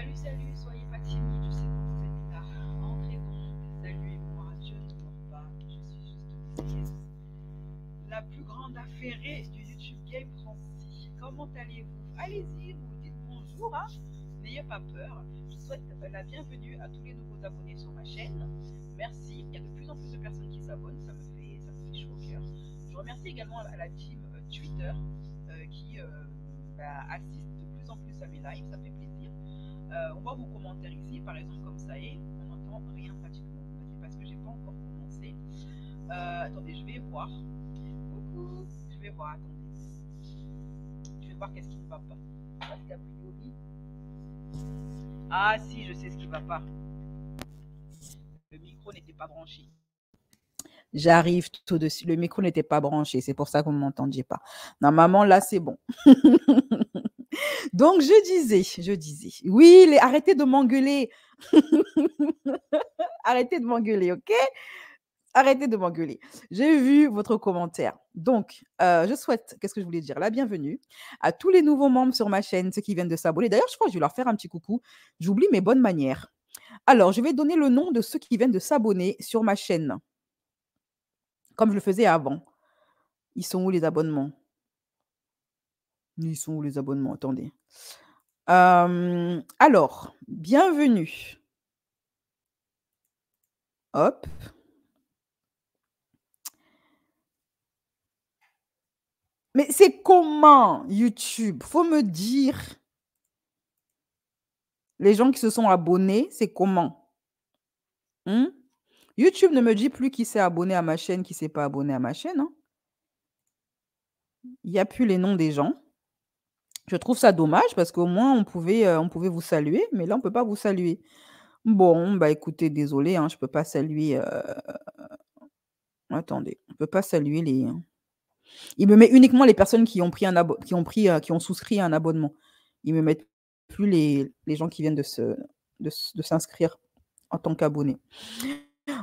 Salut, salut, soyez pas timides, je sais que vous êtes là. Entrez donc, saluez-moi, je ne mors pas, je suis juste BCS. La plus grande affairée du YouTube Game Francie. Comment allez-vous? Allez-y, vous dites bonjour, hein? N'ayez pas peur. Je souhaite la bienvenue à tous les nouveaux abonnés sur ma chaîne. Merci, il y a de plus en plus de personnes qui s'abonnent, ça me fait chaud au cœur. Je remercie également à la team Twitter qui assiste de plus en plus à mes lives, ça fait plaisir. On voit vos commentaires ici, par exemple, comme ça est, on n'entend rien pratiquement. C'est parce que j'ai pas encore commencé. Attendez, je vais voir. Coucou, je vais voir, attendez. Je vais voir qu'est-ce qui ne va pas. Parce qu'a priori. Ah si, je sais ce qui ne va pas. Le micro n'était pas branché. J'arrive tout dessus. Le micro n'était pas branché, c'est pour ça que vous ne m'entendiez pas. Normalement, là, c'est bon. Donc, je disais, oui, arrêtez de m'engueuler. Arrêtez de m'engueuler, ok? Arrêtez de m'engueuler. J'ai vu votre commentaire. Donc, je souhaite, qu'est-ce que je voulais dire? La bienvenue à tous les nouveaux membres sur ma chaîne, ceux qui viennent de s'abonner. D'ailleurs, je crois que je vais leur faire un petit coucou. J'oublie mes bonnes manières. Alors, je vais donner le nom de ceux qui viennent de s'abonner sur ma chaîne, comme je le faisais avant. Ils sont où les abonnements? Ils sont où les abonnements? Attendez. Alors, bienvenue. Hop. Mais c'est comment YouTube? Faut me dire. Les gens qui se sont abonnés, c'est comment? YouTube ne me dit plus qui s'est abonné à ma chaîne, qui s'est pas abonné à ma chaîne, hein. Il n'y a plus les noms des gens. Je trouve ça dommage parce qu'au moins on pouvait vous saluer, mais là on peut pas vous saluer. Bon, bah écoutez, désolé, hein, je peux pas saluer. Attendez, on peut pas saluer les. Il me met uniquement les personnes qui ont pris qui ont souscrit à un abonnement. Ils me mettent plus les gens qui viennent de s'inscrire en tant qu'abonnés.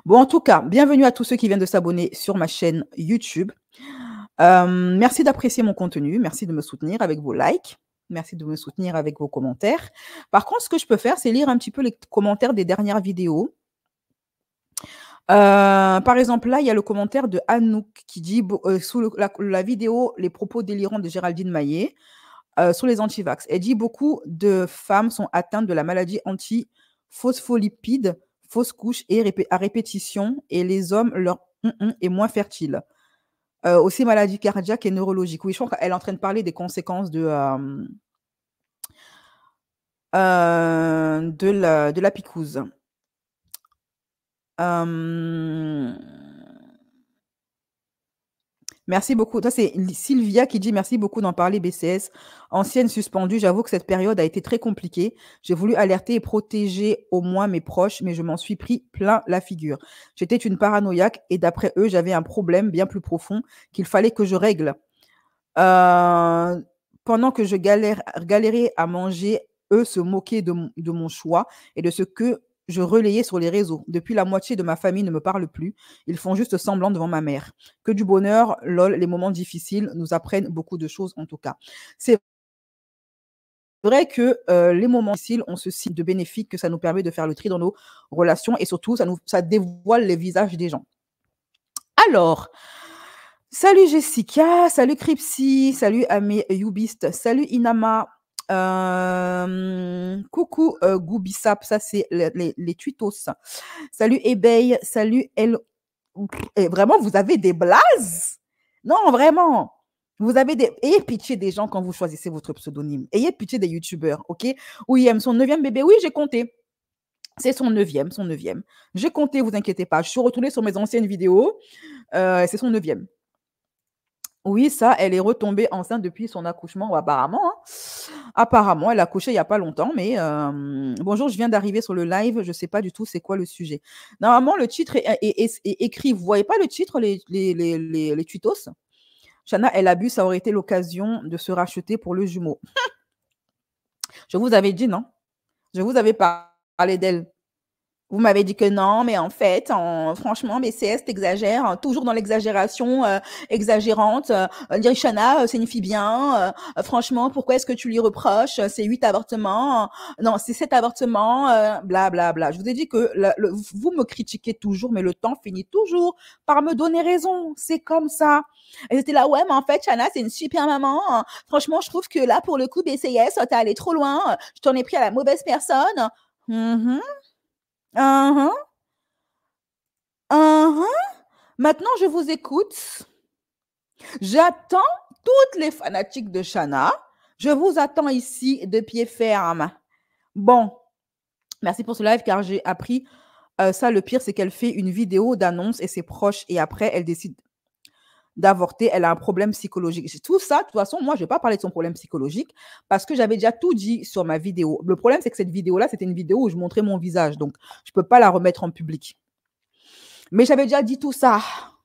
Bon, en tout cas, bienvenue à tous ceux qui viennent de s'abonner sur ma chaîne YouTube. Merci d'apprécier mon contenu, merci de me soutenir avec vos likes, merci de me soutenir avec vos commentaires. Par contre, ce que je peux faire, c'est lire un petit peu les commentaires des dernières vidéos. Par exemple, là, il y a le commentaire de Anouk qui dit sous la vidéo « Les propos délirants de Géraldine Maillet » sur les antivax. Elle dit « Beaucoup de femmes sont atteintes de la maladie anti-phospholipide, fausse couche et à répétition, et les hommes, leur est moins fertile. Aussi maladie cardiaque et neurologique. » Oui, je crois qu'elle est en train de parler des conséquences de la picouse. Merci beaucoup. Ça, c'est Sylvia qui dit « Merci beaucoup d'en parler, BCS. Ancienne suspendue, j'avoue que cette période a été très compliquée. J'ai voulu alerter et protéger au moins mes proches, mais je m'en suis pris plein la figure. J'étais une paranoïaque et d'après eux, j'avais un problème bien plus profond qu'il fallait que je règle. Pendant que je galérais à manger, eux se moquaient de mon choix et de ce que je relayais sur les réseaux. Depuis, la moitié de ma famille ne me parle plus. Ils font juste semblant devant ma mère. Que du bonheur, lol, les moments difficiles nous apprennent beaucoup de choses en tout cas. » C'est vrai que les moments difficiles ont ceci de bénéfique que ça nous permet de faire le tri dans nos relations et surtout, ça dévoile les visages des gens. Alors, salut Jessica, salut Cripsy, salut Amé Youbist, salut Inama, coucou Goubissap, ça c'est les tweetos. Salut Ebay, salut El. Et vraiment, vous avez des blazes? Non, vraiment. Vous avez des. Ayez pitié des gens quand vous choisissez votre pseudonyme. Ayez pitié des youtubeurs, ok? Oui, son 9e bébé. Oui, j'ai compté. C'est son 9e, son 9e. J'ai compté, vous inquiétez pas. Je suis retournée sur mes anciennes vidéos. C'est son 9e. Oui, ça, elle est retombée enceinte depuis son accouchement, apparemment. Hein. Apparemment, elle a accouché il n'y a pas longtemps, mais bonjour, je viens d'arriver sur le live, je ne sais pas du tout c'est quoi le sujet. Normalement, le titre est écrit, vous ne voyez pas le titre, les tweetos? Chana, elle a bu, ça aurait été l'occasion de se racheter pour le jumeau. Je vous avais dit, non? Je vous avais parlé d'elle. Vous m'avez dit que non, mais en fait, franchement, mais CS, t'exagères, hein, toujours dans l'exagération exagérante. Dire Shana, c'est une fille bien. Franchement, pourquoi est-ce que tu lui reproches? C'est 8 avortements. Non, c'est 7 avortements. Bla, bla, bla. Je vous ai dit que vous me critiquez toujours, mais le temps finit toujours par me donner raison. C'est comme ça. Et j'étais là, ouais, mais en fait, Shana, c'est une super maman. Franchement, je trouve que là, pour le coup, BCS, t'es allé trop loin. Je t'en ai pris à la mauvaise personne. Mhm. Uhum, uhum. Maintenant, je vous écoute. J'attends toutes les fanatiques de Shana. Je vous attends ici de pied ferme. Bon, merci pour ce live car j'ai appris ça. Le pire, c'est qu'elle fait une vidéo d'annonce et c'est proche et après, elle décide d'avorter. Elle a un problème psychologique. Tout ça, de toute façon, moi, je ne vais pas parler de son problème psychologique parce que j'avais déjà tout dit sur ma vidéo. Le problème, c'est que cette vidéo-là, c'était une vidéo où je montrais mon visage. Donc, je ne peux pas la remettre en public. Mais j'avais déjà dit tout ça,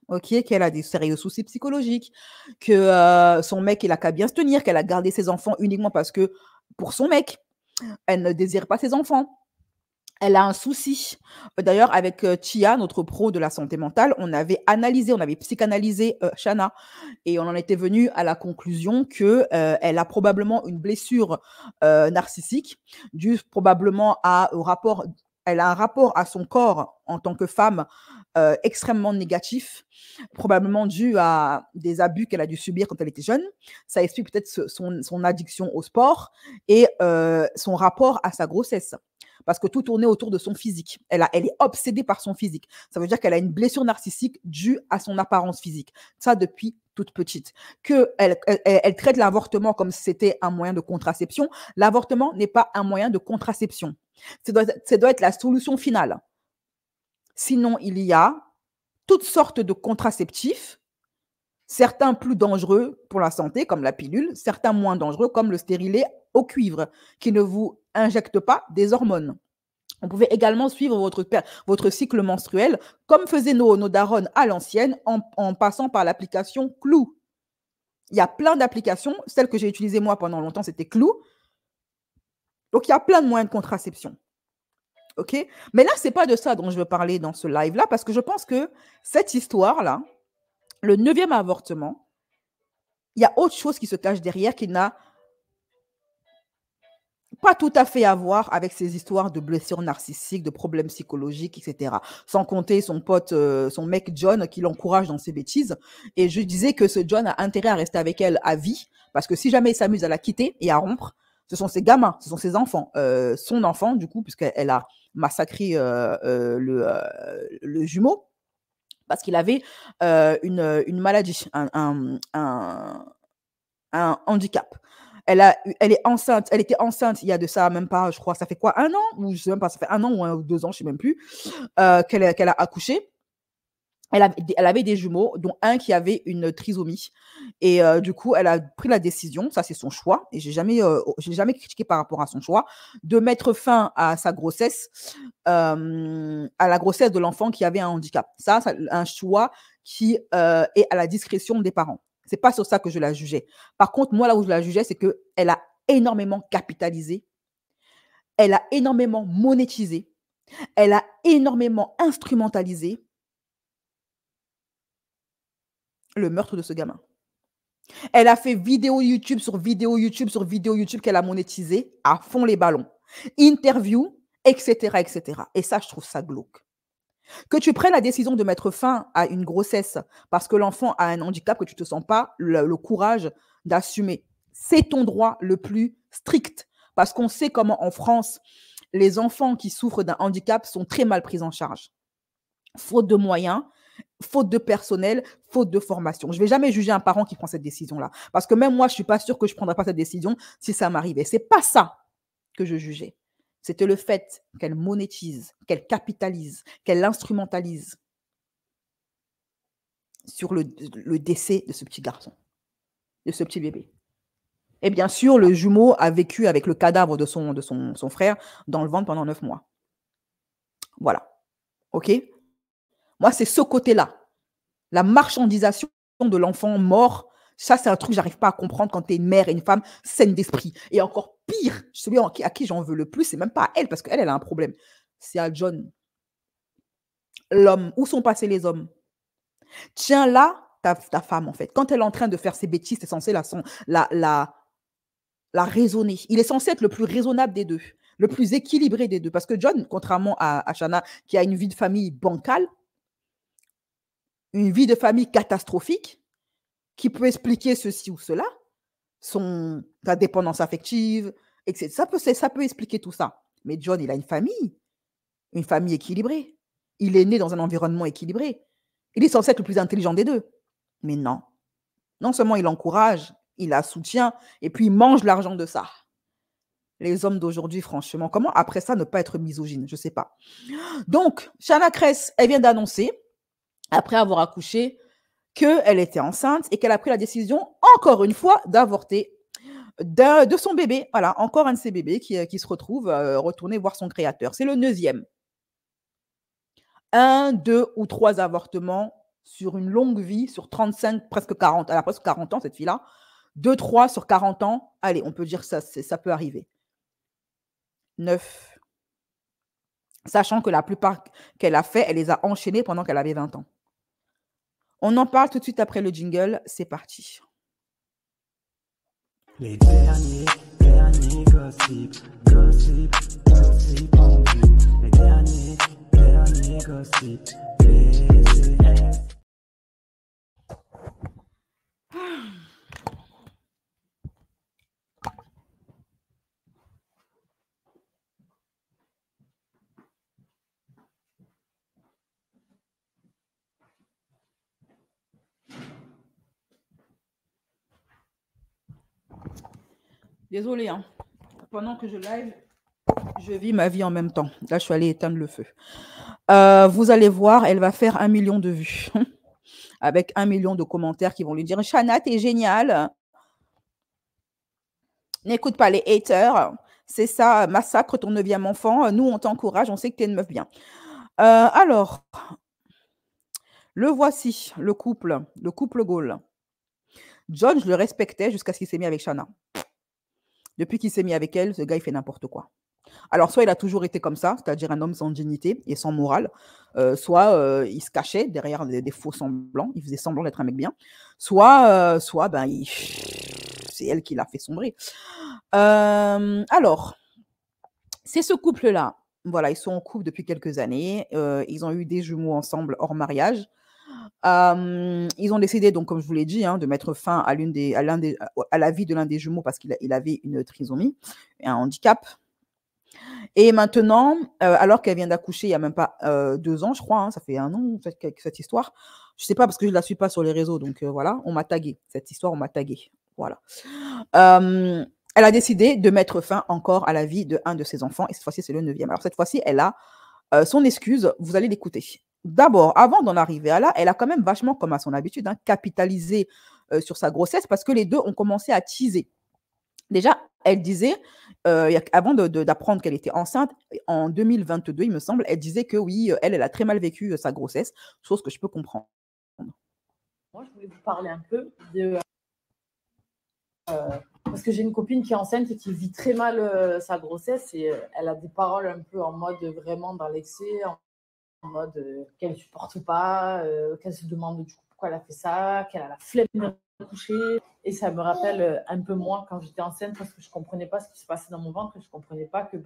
ok, qu'elle a des sérieux soucis psychologiques, que son mec, il a qu'à bien se tenir, qu'elle a gardé ses enfants uniquement parce que pour son mec, elle ne désire pas ses enfants. Elle a un souci. D'ailleurs, avec Chia, notre pro de la santé mentale, on avait analysé, on avait psychanalysé Shana et on en était venu à la conclusion que elle a probablement une blessure narcissique due probablement au rapport. Elle a un rapport à son corps en tant que femme extrêmement négatif, probablement dû à des abus qu'elle a dû subir quand elle était jeune. Ça explique peut-être son addiction au sport et son rapport à sa grossesse. Parce que tout tournait autour de son physique. Elle est obsédée par son physique. Ça veut dire qu'elle a une blessure narcissique due à son apparence physique. Ça, depuis toute petite. Elle traite l'avortement comme si c'était un moyen de contraception. L'avortement n'est pas un moyen de contraception. Ça doit être la solution finale. Sinon, il y a toutes sortes de contraceptifs, certains plus dangereux pour la santé, comme la pilule, certains moins dangereux, comme le stérilet au cuivre, qui ne vous injecte pas des hormones. Vous pouvez également suivre votre cycle menstruel, comme faisaient nos darons à l'ancienne, en passant par l'application Clou. Il y a plein d'applications. Celle que j'ai utilisée moi pendant longtemps, c'était Clou. Donc, il y a plein de moyens de contraception. OK? Mais là, ce n'est pas de ça dont je veux parler dans ce live-là, parce que je pense que cette histoire-là, le 9e avortement, il y a autre chose qui se cache derrière qui n'a pas tout à fait à voir avec ces histoires de blessures narcissiques, de problèmes psychologiques, etc. Sans compter son pote, son mec John, qui l'encourage dans ses bêtises. Et je disais que ce John a intérêt à rester avec elle à vie, parce que si jamais il s'amuse à la quitter et à rompre, ce sont ses gamins, ce sont ses enfants. Son enfant, du coup, puisqu'elle a massacré le jumeau, parce qu'il avait une maladie, un handicap. Elle est enceinte, elle était enceinte il y a de ça même pas, je crois, ça fait quoi, 1 an? Ou je sais même pas, ça fait 1 an ou 2 ans, je sais même plus, qu'elle a accouché. Elle avait des jumeaux, dont un qui avait une trisomie. Et du coup, elle a pris la décision, ça c'est son choix, et je l'ai jamais critiqué par rapport à son choix, de mettre fin à sa grossesse, à la grossesse de l'enfant qui avait un handicap. Ça, un choix qui est à la discrétion des parents. C'est pas sur ça que je la jugeais. Par contre, moi, là où je la jugeais, c'est qu'elle a énormément capitalisé, elle a énormément monétisé, elle a énormément instrumentalisé le meurtre de ce gamin. Elle a fait vidéo YouTube sur vidéo YouTube sur vidéo YouTube qu'elle a monétisé à fond les ballons. Interview, etc., etc. Et ça, je trouve ça glauque. Que tu prennes la décision de mettre fin à une grossesse parce que l'enfant a un handicap que tu ne te sens pas le courage d'assumer, c'est ton droit le plus strict. Parce qu'on sait comment en France, les enfants qui souffrent d'un handicap sont très mal pris en charge. Faute de moyens, faute de personnel, faute de formation. Je ne vais jamais juger un parent qui prend cette décision-là. Parce que même moi, je ne suis pas sûre que je ne prendrais pas cette décision si ça m'arrivait. Ce n'est pas ça que je jugeais. C'était le fait qu'elle monétise, qu'elle capitalise, qu'elle instrumentalise sur le décès de ce petit garçon, de ce petit bébé. Et bien sûr, le jumeau a vécu avec le cadavre de son frère dans le ventre pendant 9 mois. Voilà. OK? Moi, c'est ce côté-là. La marchandisation de l'enfant mort, ça, c'est un truc que j'arrive pas à comprendre quand tu es une mère et une femme saine d'esprit. Et encore pire, celui à qui j'en veux le plus, c'est même pas à elle, parce qu'elle, elle a un problème. C'est à John. l'homme? Où sont passés les hommes? Tiens là ta femme, en fait. Quand elle est en train de faire ses bêtises, tu es censé la raisonner. Il est censé être le plus raisonnable des deux, le plus équilibré des deux. Parce que John, contrairement à Shanna, qui a une vie de famille bancale, une vie de famille catastrophique, qui peut expliquer ceci ou cela, ta dépendance affective, etc. Ça peut expliquer tout ça. Mais John, il a une famille équilibrée. Il est né dans un environnement équilibré. Il est censé être le plus intelligent des deux. Mais non. Non seulement il encourage, il la soutient, et puis il mange l'argent de ça. Les hommes d'aujourd'hui, franchement, comment après ça ne pas être misogyne? Je ne sais pas. Donc, Shanna Kress, elle vient d'annoncer, après avoir accouché, qu'elle était enceinte et qu'elle a pris la décision, encore une fois, d'avorter de son bébé. Voilà, encore un de ses bébés qui se retrouve retourner voir son créateur. C'est le 9e. 1, 2 ou 3 avortements sur une longue vie, sur 35, presque 40. Elle a presque 40 ans, cette fille-là. 2, 3 sur 40 ans. Allez, on peut dire ça, ça peut arriver. 9. Sachant que la plupart qu'elle a fait, elle les a enchaînés pendant qu'elle avait 20 ans. On en parle tout de suite après le jingle. C'est parti. Les derniers gossip en vue. Les derniers gossip. Désolée, hein. Pendant que je live, je vis ma vie en même temps. Là, je suis allée éteindre le feu. Vous allez voir, elle va faire 1 million de vues. Avec 1 million de commentaires qui vont lui dire « Shanna, t'es géniale. N'écoute pas les haters. C'est ça, massacre ton 9e enfant. Nous, on t'encourage. On sait que t'es une meuf bien. » Alors, le voici, le couple Gaulle. John, je le respectais jusqu'à ce qu'il s'est mis avec Shanna. Depuis qu'il s'est mis avec elle, ce gars, il fait n'importe quoi. Alors, soit il a toujours été comme ça, c'est-à-dire un homme sans dignité et sans morale, soit il se cachait derrière des faux semblants, il faisait semblant d'être un mec bien, soit c'est elle qui l'a fait sombrer. Alors, c'est ce couple-là. Voilà, ils sont en couple depuis quelques années. Ils ont eu des jumeaux ensemble hors mariage. Ils ont décidé, donc, comme je vous l'ai dit, de mettre fin à la vie de l'un des jumeaux parce qu'il avait une trisomie, un handicap. Et maintenant, alors qu'elle vient d'accoucher il n'y a même pas 2 ans, je crois, ça fait 1 an, cette histoire. Je ne sais pas parce que je ne la suis pas sur les réseaux, donc voilà, on m'a tagué. Cette histoire, on m'a tagué. Voilà. Elle a décidé de mettre fin encore à la vie d'un de ses enfants, et cette fois-ci, c'est le 9e. Alors, cette fois-ci, elle a son excuse, vous allez l'écouter. D'abord, avant d'en arriver à là, elle a quand même vachement, comme à son habitude, capitalisé sur sa grossesse parce que les deux ont commencé à teaser. Déjà, elle disait, avant d'apprendre qu'elle était enceinte, en 2022, il me semble, elle disait que oui, elle a très mal vécu sa grossesse, chose que je peux comprendre. Moi, je voulais vous parler un peu de... parce que j'ai une copine qui est enceinte et qui vit très mal sa grossesse et elle a des paroles un peu en mode vraiment dans l'excès, en mode qu'elle ne supporte pas, qu'elle se demande du coup pourquoi elle a fait ça, qu'elle a la flemme de coucher. Et ça me rappelle un peu moi quand j'étais enceinte parce que je ne comprenais pas ce qui se passait dans mon ventre et je ne comprenais pas que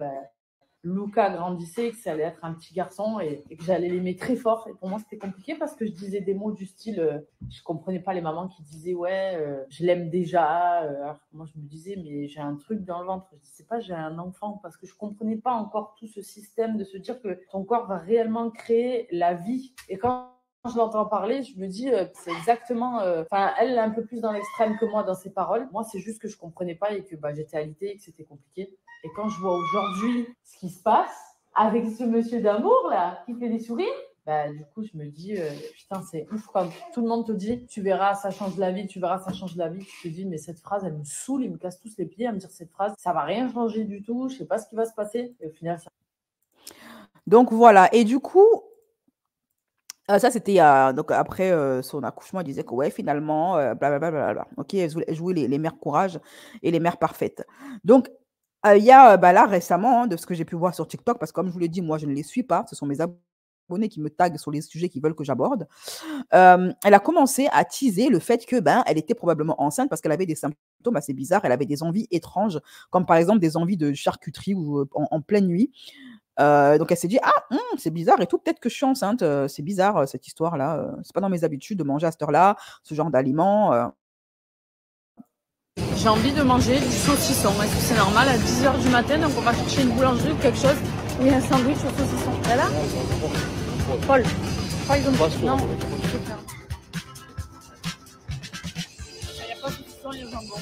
Luca grandissait, que ça allait être un petit garçon et que j'allais l'aimer très fort. Et pour moi, c'était compliqué parce que je disais des mots du style, je ne comprenais pas les mamans qui disaient « ouais, je l'aime déjà ». Alors moi, je me disais « mais j'ai un truc dans le ventre ». Je ne disais pas « j'ai un enfant » parce que je ne comprenais pas encore tout ce système de se dire que ton corps va réellement créer la vie. Et quand je l'entends parler, je me dis, c'est exactement... elle est un peu plus dans l'extrême que moi dans ses paroles. Moi, c'est juste que je ne comprenais pas et que j'étais alitée et que c'était compliqué. Et quand je vois aujourd'hui ce qui se passe avec ce monsieur d'amour, là, qui fait des sourires, du coup, je me dis, putain, c'est ouf quand tout le monde te dit, tu verras, ça change la vie, tu verras, ça change la vie. Tu te dis, mais cette phrase, elle me saoule, il me casse tous les pieds à me dire cette phrase. Ça ne va rien changer du tout, je ne sais pas ce qui va se passer. Et au final, ça... Donc, voilà. Et du coup... ça, c'était donc après son accouchement, elle disait que ouais, finalement, blablabla. Ok, elle jouait les mères courage et les mères parfaites. Donc, il y a là récemment, de ce que j'ai pu voir sur TikTok, parce que comme je vous l'ai dit, moi, je ne les suis pas, ce sont mes abonnés qui me taguent sur les sujets qu'ils veulent que j'aborde. Elle a commencé à teaser le fait que, elle était probablement enceinte parce qu'elle avait des symptômes assez bizarres. Elle avait des envies étranges, comme par exemple des envies de charcuterie ou en pleine nuit. Donc elle s'est dit: «Ah, c'est bizarre et tout, peut-être que je suis enceinte, c'est bizarre, cette histoire-là, c'est pas dans mes habitudes de manger à cette heure-là, ce genre d'aliments». J'ai envie de manger du saucisson. Est-ce que c'est normal à 10h du matin, donc on va chercher une boulangerie ou quelque chose où il y a un sandwich au saucisson. Là Paul, ils ont non. Il n'y a pas de saucisson, il y a jambon.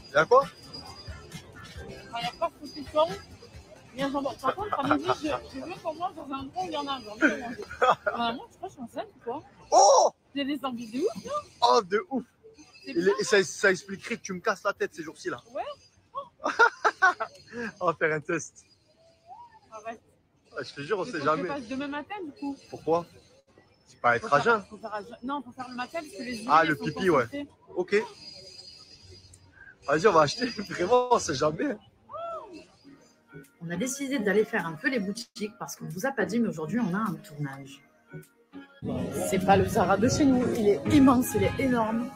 Il y a quoi? Il n'y a pas de saucisson, il y a jambon. Par contre, à midi, je veux qu'on mange dans un endroit où il y en a. J'ai envie de manger. Vraiment, tu crois que je suis enceinte ou quoi? Oh! J'ai des envies de ouf, non? Oh, de ouf! Et ça expliquerait que tu me casses la tête ces jours-ci là. Ouais. On va faire un test. Arrête. Ouais, je te jure, on Mais sait faut jamais. que je fasse demain matin, du coup. Pourquoi? C'est pas être à jeun. Non, faut faire le matin parce que les yeux. Ah, le pipi, ouais. Ok. Vas-y, on va acheter. Vraiment, on sait jamais. On a décidé d'aller faire un peu les boutiques parce qu'on ne vous a pas dit, mais aujourd'hui, on a un tournage. C'est pas le Zara de chez nous. Il est immense, il est énorme.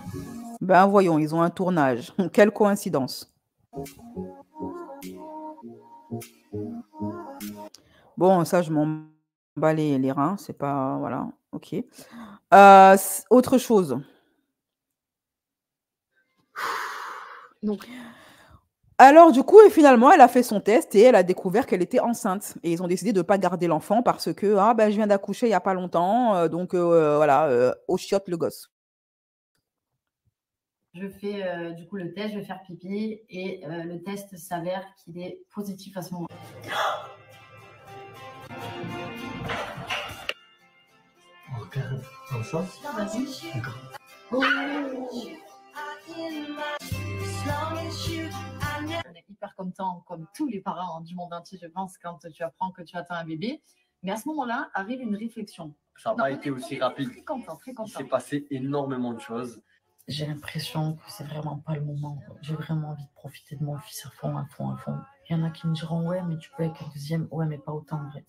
Voyons, ils ont un tournage. Quelle coïncidence. Bon, ça, je m'en bats les reins. C'est pas... Voilà, ok. Autre chose. Donc, alors, du coup, finalement, elle a fait son test et elle a découvert qu'elle était enceinte. Et ils ont décidé de ne pas garder l'enfant parce que, je viens d'accoucher il n'y a pas longtemps. Donc, voilà, au chiotte le gosse. je fais du coup le test, je vais faire pipi et le test s'avère qu'il est positif à ce moment. Ok, comme ça. Vas-y. D'accord. On est hyper content, comme tous les parents du monde entier, je pense, quand tu apprends que tu attends un bébé. Mais à ce moment-là, arrive une réflexion. Ça n'a pas été aussi rapide. Très content, très Il content. s'est passé énormément de choses. J'ai l'impression que c'est vraiment pas le moment. J'ai vraiment envie de profiter de mon fils à fond, à fond, à fond. Il y en a qui me diront, ouais, mais tu peux avec un deuxième. Ouais, mais pas autant en vrai.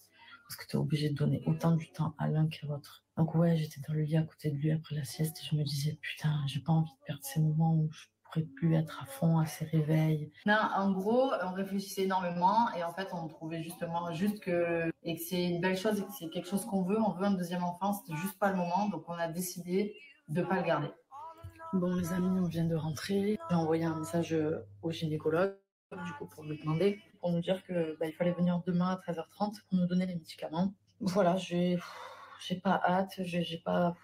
Parce que tu es obligé de donner autant du temps à l'un qu'à l'autre. Donc ouais, j'étais dans le lit à côté de lui après la sieste et je me disais, putain, j'ai pas envie de perdre ces moments où je pourrais plus être à fond à ses réveils. Non, en gros, on réfléchissait énormément et en fait, on trouvait justement juste que c'est une belle chose et que c'est quelque chose qu'on veut. On veut un deuxième enfant, c'était juste pas le moment. Donc on a décidé de pas le garder. Bon, les amis, on vient de rentrer. J'ai envoyé un message au gynécologue, du coup, pour lui demander, pour nous dire que il fallait venir demain à 13h30 pour nous donner les médicaments. Voilà, j'ai pas hâte, je sais pas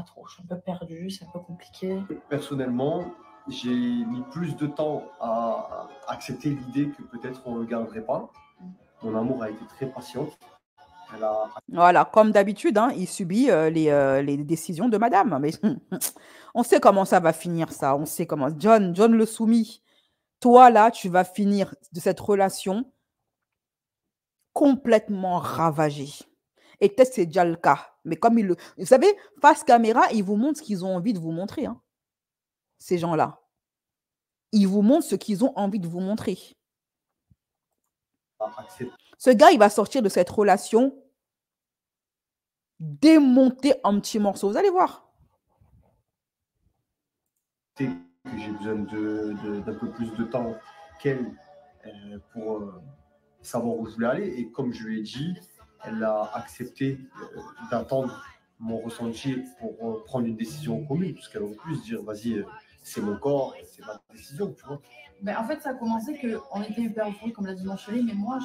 trop, je suis un peu perdue, c'est un peu compliqué. Personnellement, j'ai mis plus de temps à accepter l'idée que peut-être on ne le garderait pas. Mon amour a été très patiente. Voilà, comme d'habitude, il subit les décisions de madame. Mais on sait comment ça va finir, ça. On sait comment. John le soumis. Toi, là, tu vas finir de cette relation complètement ravagée. Et peut-être c'est déjà le cas. Mais comme vous savez, face caméra, ils vous montrent ce qu'ils ont envie de vous montrer. Ces gens-là. Ils vous montrent ce qu'ils ont envie de vous montrer. Ce gars, il va sortir de cette relation démonté en petits morceaux. Vous allez voir. Que j'ai besoin d'un peu plus de temps qu'elle pour savoir où je voulais aller. Et comme je lui ai dit, elle a accepté d'attendre mon ressenti pour prendre une décision commune, parce qu'elle aurait pu se dire, vas-y, c'est mon corps, c'est ma décision, tu vois. En fait, ça a commencé qu'on était hyper euphorique, comme l'a dit mon chéri, mais moi,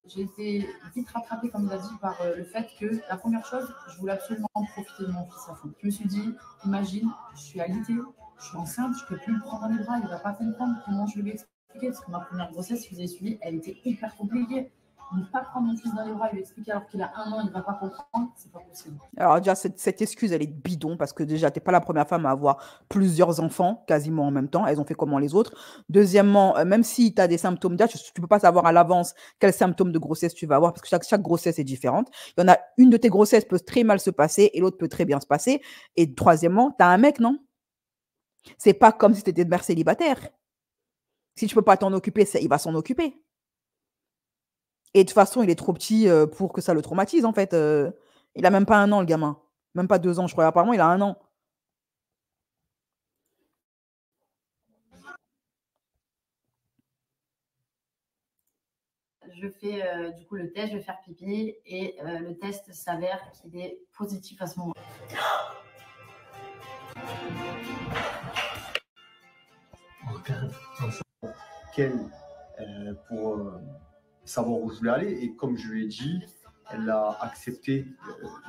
j'ai été vite rattrapée, comme il l'a dit, par le fait que la première chose, je voulais absolument profiter de mon fils à fond. Je me suis dit, imagine, je suis alitée, je suis enceinte, je ne peux plus le prendre dans les bras, il ne va pas comprendre comment je lui expliquer, parce que ma première grossesse, si vous avez suivi, elle était hyper compliquée. Ne pas prendre mon fils dans les bras et lui expliquer alors qu'il a 1 an, il ne va pas comprendre, c'est pas possible. Alors déjà, cette excuse, elle est bidon parce que déjà, tu n'es pas la première femme à avoir plusieurs enfants quasiment en même temps. Elles ont fait comment les autres. Deuxièmement, même si tu as des symptômes d'âge, tu ne peux pas savoir à l'avance quels symptômes de grossesse tu vas avoir parce que chaque grossesse est différente. Il y en a une de tes grossesses peut très mal se passer et l'autre peut très bien se passer. Et troisièmement, tu as un mec, non? C'est pas comme si tu étais de mère célibataire. Si tu ne peux pas t'en occuper, il va s'en occuper. Et de toute façon, il est trop petit pour que ça le traumatise, en fait. Il a même pas 1 an, le gamin. Même pas 2 ans, je crois. Apparemment, il a 1 an. Je fais du coup le test, je vais faire pipi et le test s'avère qu'il est positif à ce moment. Pour savoir où je voulais aller. Et comme je lui ai dit, elle a accepté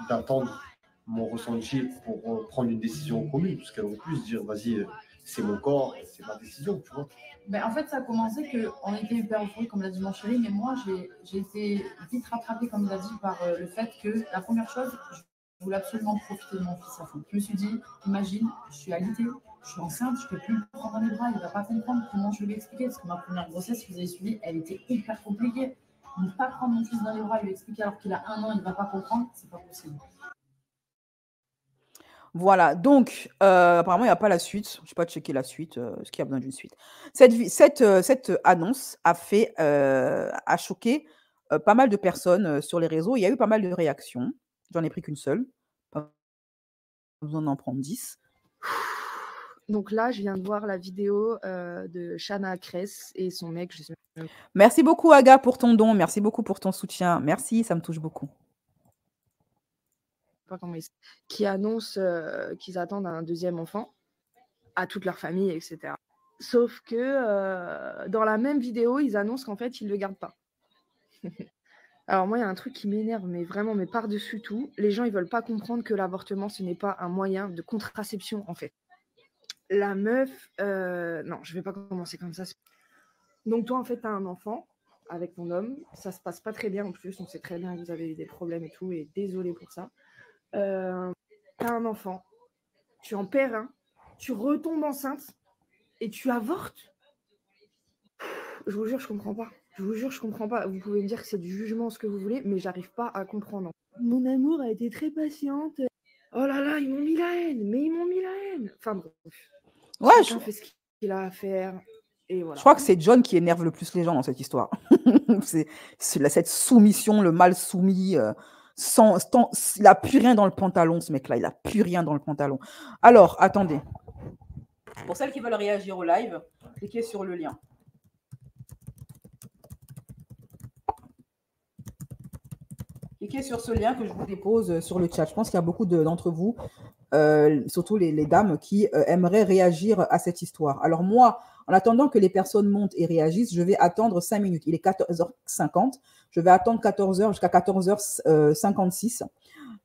d'attendre mon ressenti pour prendre une décision commune, parce qu'elle aurait pu se dire, vas-y, c'est mon corps, c'est ma décision, tu vois. Ben, en fait, ça a commencé qu'on était hyper euphorique, comme l'a dit mon chéri, mais moi, j'ai été vite rattrapée, comme il a dit, par le fait que la première chose, je voulais absolument profiter de mon fils à fond. Je me suis dit, imagine, je suis alitée, je suis enceinte, je ne peux plus le prendre dans les bras, il ne va pas comprendre comment je vais lui expliquer, parce que ma première grossesse, si vous avez suivi, elle était hyper compliquée. Ne pas prendre mon fils dans les bras et lui expliquer alors qu'il a 1 an, il ne va pas comprendre, c'est pas possible. Voilà, donc apparemment, il n'y a pas la suite. Je n'ai pas checké la suite, ce qu'il y a besoin d'une suite. Cette annonce a choqué pas mal de personnes sur les réseaux. Il y a eu pas mal de réactions. J'en ai pris qu'une seule. Pas besoin d'en prendre 10. Donc là, je viens de voir la vidéo de Shana Kress et son mec. Je sais pas. Merci beaucoup, Aga, pour ton don. Merci beaucoup pour ton soutien. Merci, ça me touche beaucoup. Pas comment qui annoncent qu'ils attendent un 2e enfant à toute leur famille, etc. Sauf que dans la même vidéo, ils annoncent qu'en fait, ils ne le gardent pas. Alors moi, il y a un truc qui m'énerve, mais vraiment, mais par-dessus tout, les gens, ils veulent pas comprendre que l'avortement, ce n'est pas un moyen de contraception, en fait. La meuf... non, je vais pas commencer comme ça. Donc toi, en fait, tu as un enfant avec ton homme. Ça se passe pas très bien en plus. On sait très bien que vous avez eu des problèmes et tout, et désolé pour ça. Tu as un enfant, tu en perds un, tu retombes enceinte et tu avortes. Je vous jure, je comprends pas. Je vous jure, je comprends pas. Vous pouvez me dire que c'est du jugement, ce que vous voulez, mais j'arrive pas à comprendre. Mon amour a été très patiente. Oh là là, ils m'ont mis la haine, mais ils m'ont mis la haine. Enfin bref. Ouais, Chacun fait ce qu'il a à faire. Et voilà. Je crois que c'est John qui énerve le plus les gens dans cette histoire. c'est cette soumission, le mal soumis. Il n'a plus rien dans le pantalon, ce mec-là. Il n'a plus rien dans le pantalon. Alors, attendez. Pour celles qui veulent réagir au live, cliquez sur le lien. Cliquez sur ce lien que je vous dépose sur le chat. Je pense qu'il y a beaucoup d'entre vous, surtout les dames, qui aimeraient réagir à cette histoire. Alors moi, en attendant que les personnes montent et réagissent, je vais attendre 5 minutes. Il est 14h50. Je vais attendre 14h jusqu'à 14h56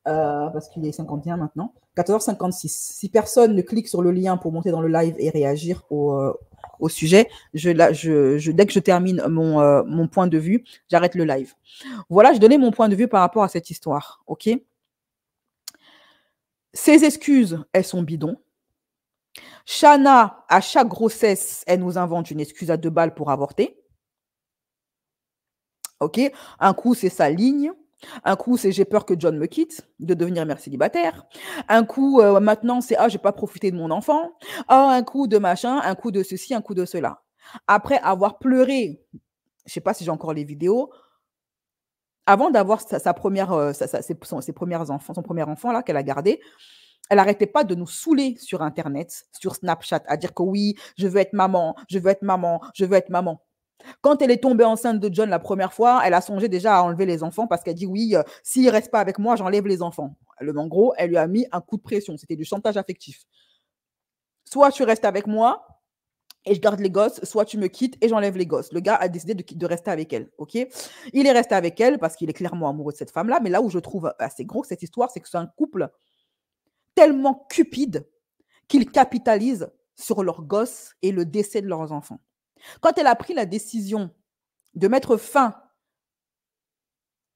parce qu'il est 51 maintenant. 14h56. Si personne ne clique sur le lien pour monter dans le live et réagir au sujet, dès que je termine mon point de vue, j'arrête le live. Voilà, je donnais mon point de vue par rapport à cette histoire. OK ? Ces excuses, elles sont bidons. Shana, à chaque grossesse, elle nous invente une excuse à 2 balles pour avorter. OK ? Un coup, c'est sa ligne. Un coup, c'est j'ai peur que John me quitte, de devenir mère célibataire. Un coup, maintenant, c'est j'ai pas profité de mon enfant. Un coup de machin, un coup de ceci, un coup de cela. Après avoir pleuré, je sais pas si j'ai encore les vidéos, avant d'avoir son premier enfant là qu'elle a gardé, elle n'arrêtait pas de nous saouler sur Internet, sur Snapchat, à dire que oui, je veux être maman, je veux être maman, je veux être maman. Quand elle est tombée enceinte de John la première fois, elle a songé déjà à enlever les enfants parce qu'elle dit oui, s'il ne reste pas avec moi, j'enlève les enfants. En gros, elle lui a mis un coup de pression. C'était du chantage affectif. Soit tu restes avec moi et je garde les gosses, soit tu me quittes et j'enlève les gosses. Le gars a décidé de rester avec elle. Ok ? Il est resté avec elle parce qu'il est clairement amoureux de cette femme-là. Mais là où je trouve assez gros cette histoire, c'est que c'est un couple tellement cupide qu'ils capitalisent sur leurs gosses et le décès de leurs enfants. Quand elle a pris la décision de mettre fin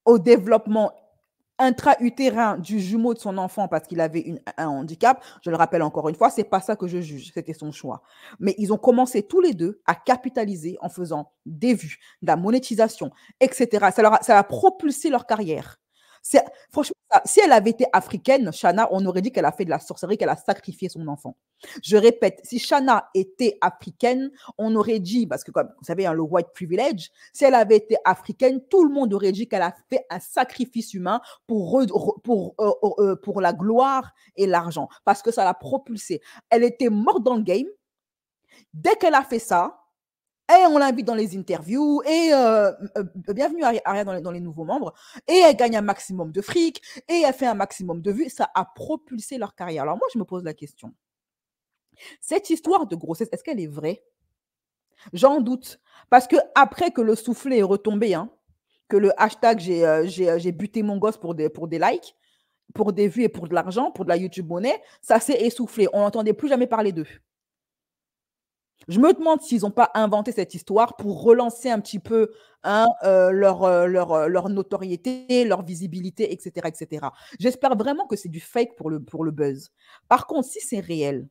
au développement intra-utérin du jumeau de son enfant parce qu'il avait un handicap, je le rappelle encore une fois, c'est pas ça que je juge, c'était son choix. Mais ils ont commencé tous les deux à capitaliser en faisant des vues, de la monétisation, etc. Ça a propulsé leur carrière. Franchement, si elle avait été africaine, Shana, on aurait dit qu'elle a fait de la sorcellerie, qu'elle a sacrifié son enfant. Je répète, si Shana était africaine, on aurait dit, parce que comme vous savez, le white privilege, si elle avait été africaine, tout le monde aurait dit qu'elle a fait un sacrifice humain pour la gloire et l'argent, parce que ça l'a propulsée. Elle était morte dans le game. Dès qu'elle a fait ça, et on l'invite dans les interviews, et bienvenue Aria dans les nouveaux membres, et elle gagne un maximum de fric, et elle fait un maximum de vues, ça a propulsé leur carrière. Alors moi, je me pose la question. Cette histoire de grossesse, est-ce qu'elle est vraie? J'en doute. Parce que après que le soufflet est retombé, hein, que le hashtag j'ai buté mon gosse pour des likes, pour des vues et pour de l'argent, pour de la YouTube monnaie, ça s'est essoufflé. On n'entendait plus jamais parler d'eux. Je me demande s'ils n'ont pas inventé cette histoire pour relancer un petit peu leur notoriété, leur visibilité, etc. etc. J'espère vraiment que c'est du fake pour le buzz. Par contre, si c'est réel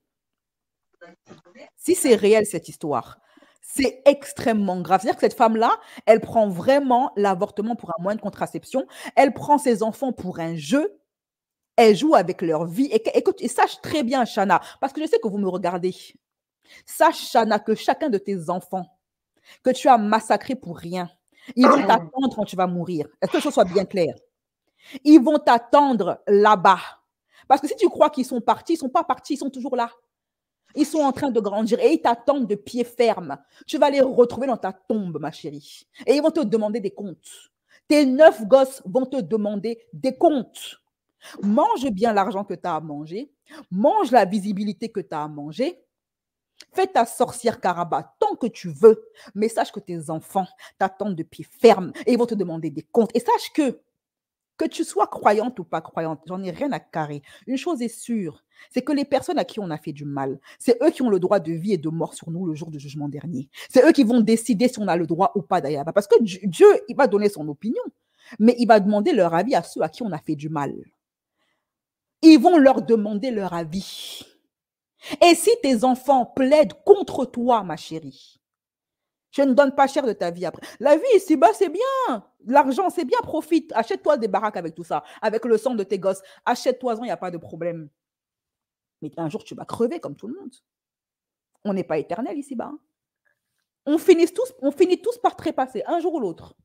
cette histoire, c'est extrêmement grave. C'est-à-dire que cette femme-là, elle prend vraiment l'avortement pour un moyen de contraception. Elle prend ses enfants pour un jeu. Elle joue avec leur vie. Écoute, et sache très bien, Shana, parce que je sais que vous me regardez. Sache, Shana, que chacun de tes enfants que tu as massacré pour rien, ils vont t'attendre quand tu vas mourir. Est-ce que les choses soient bien claires? Ils vont t'attendre là-bas. Parce que si tu crois qu'ils sont partis, ils ne sont pas partis, ils sont toujours là. Ils sont en train de grandir et ils t'attendent de pied ferme. Tu vas les retrouver dans ta tombe, ma chérie. Et ils vont te demander des comptes. Tes 9 gosses vont te demander des comptes. Mange bien l'argent que tu as à manger. Mange la visibilité que tu as à manger. Fais ta sorcière caraba tant que tu veux, mais sache que tes enfants t'attendent de pied ferme et ils vont te demander des comptes. Et sache que tu sois croyante ou pas croyante, j'en ai rien à carrer. Une chose est sûre, c'est que les personnes à qui on a fait du mal, c'est eux qui ont le droit de vie et de mort sur nous le jour du jugement dernier. C'est eux qui vont décider si on a le droit ou pas d'ailleurs. Parce que Dieu, il va donner son opinion, mais il va demander leur avis à ceux à qui on a fait du mal. Ils vont leur demander leur avis. Et si tes enfants plaident contre toi, ma chérie, je ne donne pas cher de ta vie après. La vie ici-bas, c'est bien. L'argent, c'est bien, profite. Achète-toi des baraques avec tout ça, avec le sang de tes gosses. Achète-toi-en, il n'y a pas de problème. Mais un jour, tu vas crever comme tout le monde. On n'est pas éternel ici-bas. On finit tous par trépasser, un jour ou l'autre.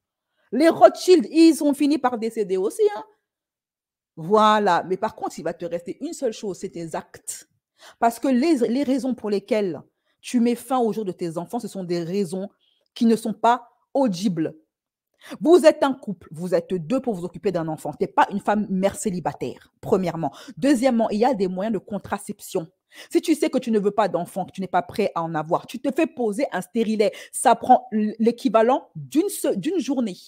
Les Rothschild, ils ont fini par décéder aussi. Hein. Voilà. Mais par contre, il va te rester une seule chose, c'est tes actes. Parce que les raisons pour lesquelles tu mets fin au jour de tes enfants, ce sont des raisons qui ne sont pas audibles. Vous êtes un couple, vous êtes deux pour vous occuper d'un enfant. Tu n'es pas une femme mère célibataire, premièrement. Deuxièmement, il y a des moyens de contraception. Si tu sais que tu ne veux pas d'enfant, que tu n'es pas prêt à en avoir, tu te fais poser un stérilet. Ça prend l'équivalent d'une journée.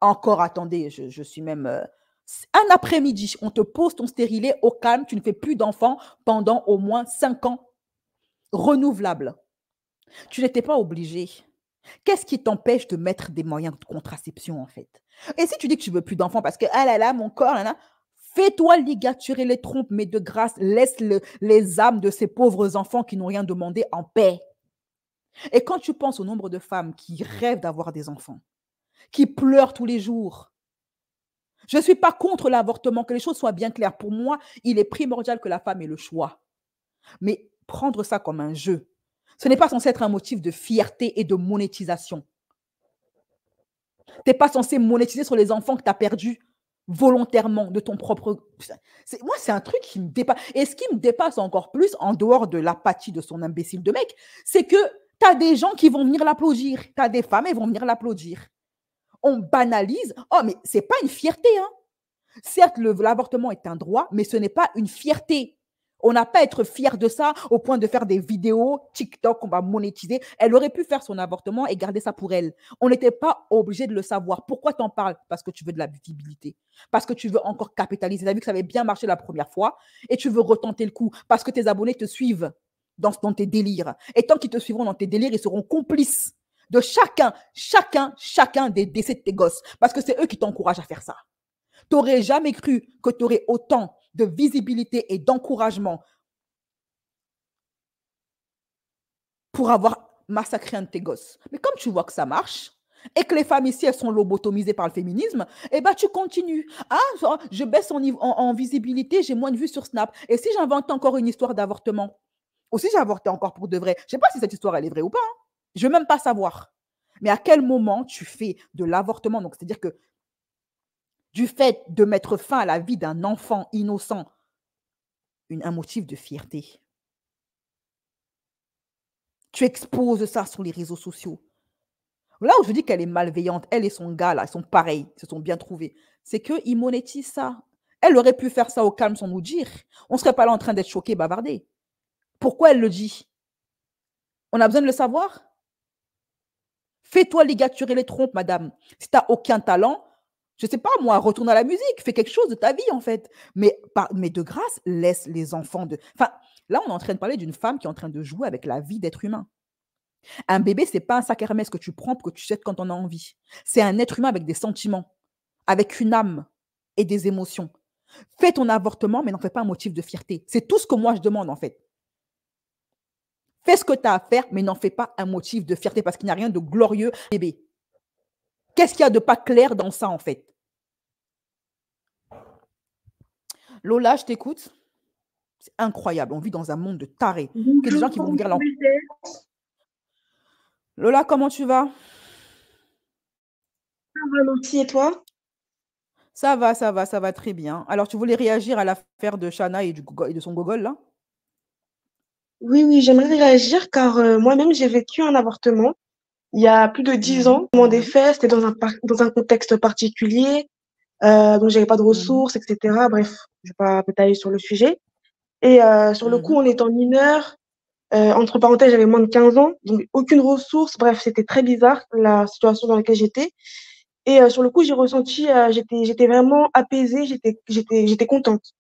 Encore, attendez, je suis même... un après-midi, on te pose ton stérilet au calme, tu ne fais plus d'enfants pendant au moins 5 ans. Renouvelable. Tu n'étais pas obligé. Qu'est-ce qui t'empêche de mettre des moyens de contraception, en fait? Et si tu dis que tu veux plus d'enfants parce que, ah là là, mon corps, là là, fais-toi ligaturer les trompes, mais de grâce, laisse les âmes de ces pauvres enfants qui n'ont rien demandé en paix. Et quand tu penses au nombre de femmes qui rêvent d'avoir des enfants, qui pleurent tous les jours, je ne suis pas contre l'avortement, que les choses soient bien claires. Pour moi, il est primordial que la femme ait le choix. Mais prendre ça comme un jeu, ce n'est pas censé être un motif de fierté et de monétisation. Tu n'es pas censé monétiser sur les enfants que tu as perdus volontairement de ton propre... Moi, c'est un truc qui me dépasse. Et ce qui me dépasse encore plus, en dehors de l'apathie de son imbécile de mec, c'est que tu as des gens qui vont venir l'applaudir. Tu as des femmes, elles vont venir l'applaudir. On banalise. Oh, mais ce n'est pas une fierté. Hein. Certes, l'avortement est un droit, mais ce n'est pas une fierté. On n'a pas à être fier de ça au point de faire des vidéos TikTok qu'on va monétiser. Elle aurait pu faire son avortement et garder ça pour elle. On n'était pas obligé de le savoir. Pourquoi t'en parles? Parce que tu veux de la visibilité. Parce que tu veux encore capitaliser. Tu as vu que ça avait bien marché la première fois et tu veux retenter le coup parce que tes abonnés te suivent dans tes délires. Et tant qu'ils te suivront dans tes délires, ils seront complices de chacun des décès de tes gosses. Parce que c'est eux qui t'encouragent à faire ça. Tu n'aurais jamais cru que tu aurais autant de visibilité et d'encouragement pour avoir massacré un de tes gosses. Mais comme tu vois que ça marche, et que les femmes ici, elles sont lobotomisées par le féminisme, eh ben, tu continues. Ah, je baisse en visibilité, j'ai moins de vues sur Snap. Et si j'invente encore une histoire d'avortement, ou si j'ai avorté encore pour de vrai, je ne sais pas si cette histoire, elle est vraie ou pas, hein. Je ne veux même pas savoir. Mais à quel moment tu fais de l'avortement, donc c'est-à-dire que du fait de mettre fin à la vie d'un enfant innocent, un motif de fierté. Tu exposes ça sur les réseaux sociaux. Là où je dis qu'elle est malveillante, elle et son gars, là, ils sont pareils, ils se sont bien trouvés. C'est qu'ils monétisent ça. Elle aurait pu faire ça au calme sans nous dire. On ne serait pas là en train d'être choqués, bavardés. Pourquoi elle le dit? On a besoin de le savoir? Fais-toi ligaturer les trompes, madame. Si tu n'as aucun talent, je ne sais pas, moi, retourne à la musique, fais quelque chose de ta vie, en fait. Mais de grâce, laisse les enfants de... Enfin, là, on est en train de parler d'une femme qui est en train de jouer avec la vie d'être humain. Un bébé, ce n'est pas un sac Hermès que tu prends pour que tu jettes quand on a envie. C'est un être humain avec des sentiments, avec une âme et des émotions. Fais ton avortement, mais n'en fais pas un motif de fierté. C'est tout ce que moi, je demande, en fait. Fais ce que tu as à faire, mais n'en fais pas un motif de fierté parce qu'il n'y a rien de glorieux, bébé. Qu'est-ce qu'il y a de pas clair dans ça, en fait? Lola, je t'écoute. C'est incroyable. On vit dans un monde de tarés. Il y a des gens qui vont venir là. Lola, comment tu vas? Ça va, merci. Et toi? Ça va très bien. Alors, tu voulais réagir à l'affaire de Shana et de son gogol, là? Oui, j'aimerais réagir car moi-même, j'ai vécu un avortement il y a plus de 10 ans. Au moment des faits, c'était dans un contexte particulier, donc j'avais pas de ressources, etc. Bref, je vais pas m'étaler sur le sujet. Et sur le coup, en étant mineure, entre parenthèses, j'avais moins de 15 ans, donc aucune ressource. Bref, c'était très bizarre la situation dans laquelle j'étais. Et sur le coup, j'ai ressenti, j'étais vraiment apaisée, j'étais contente.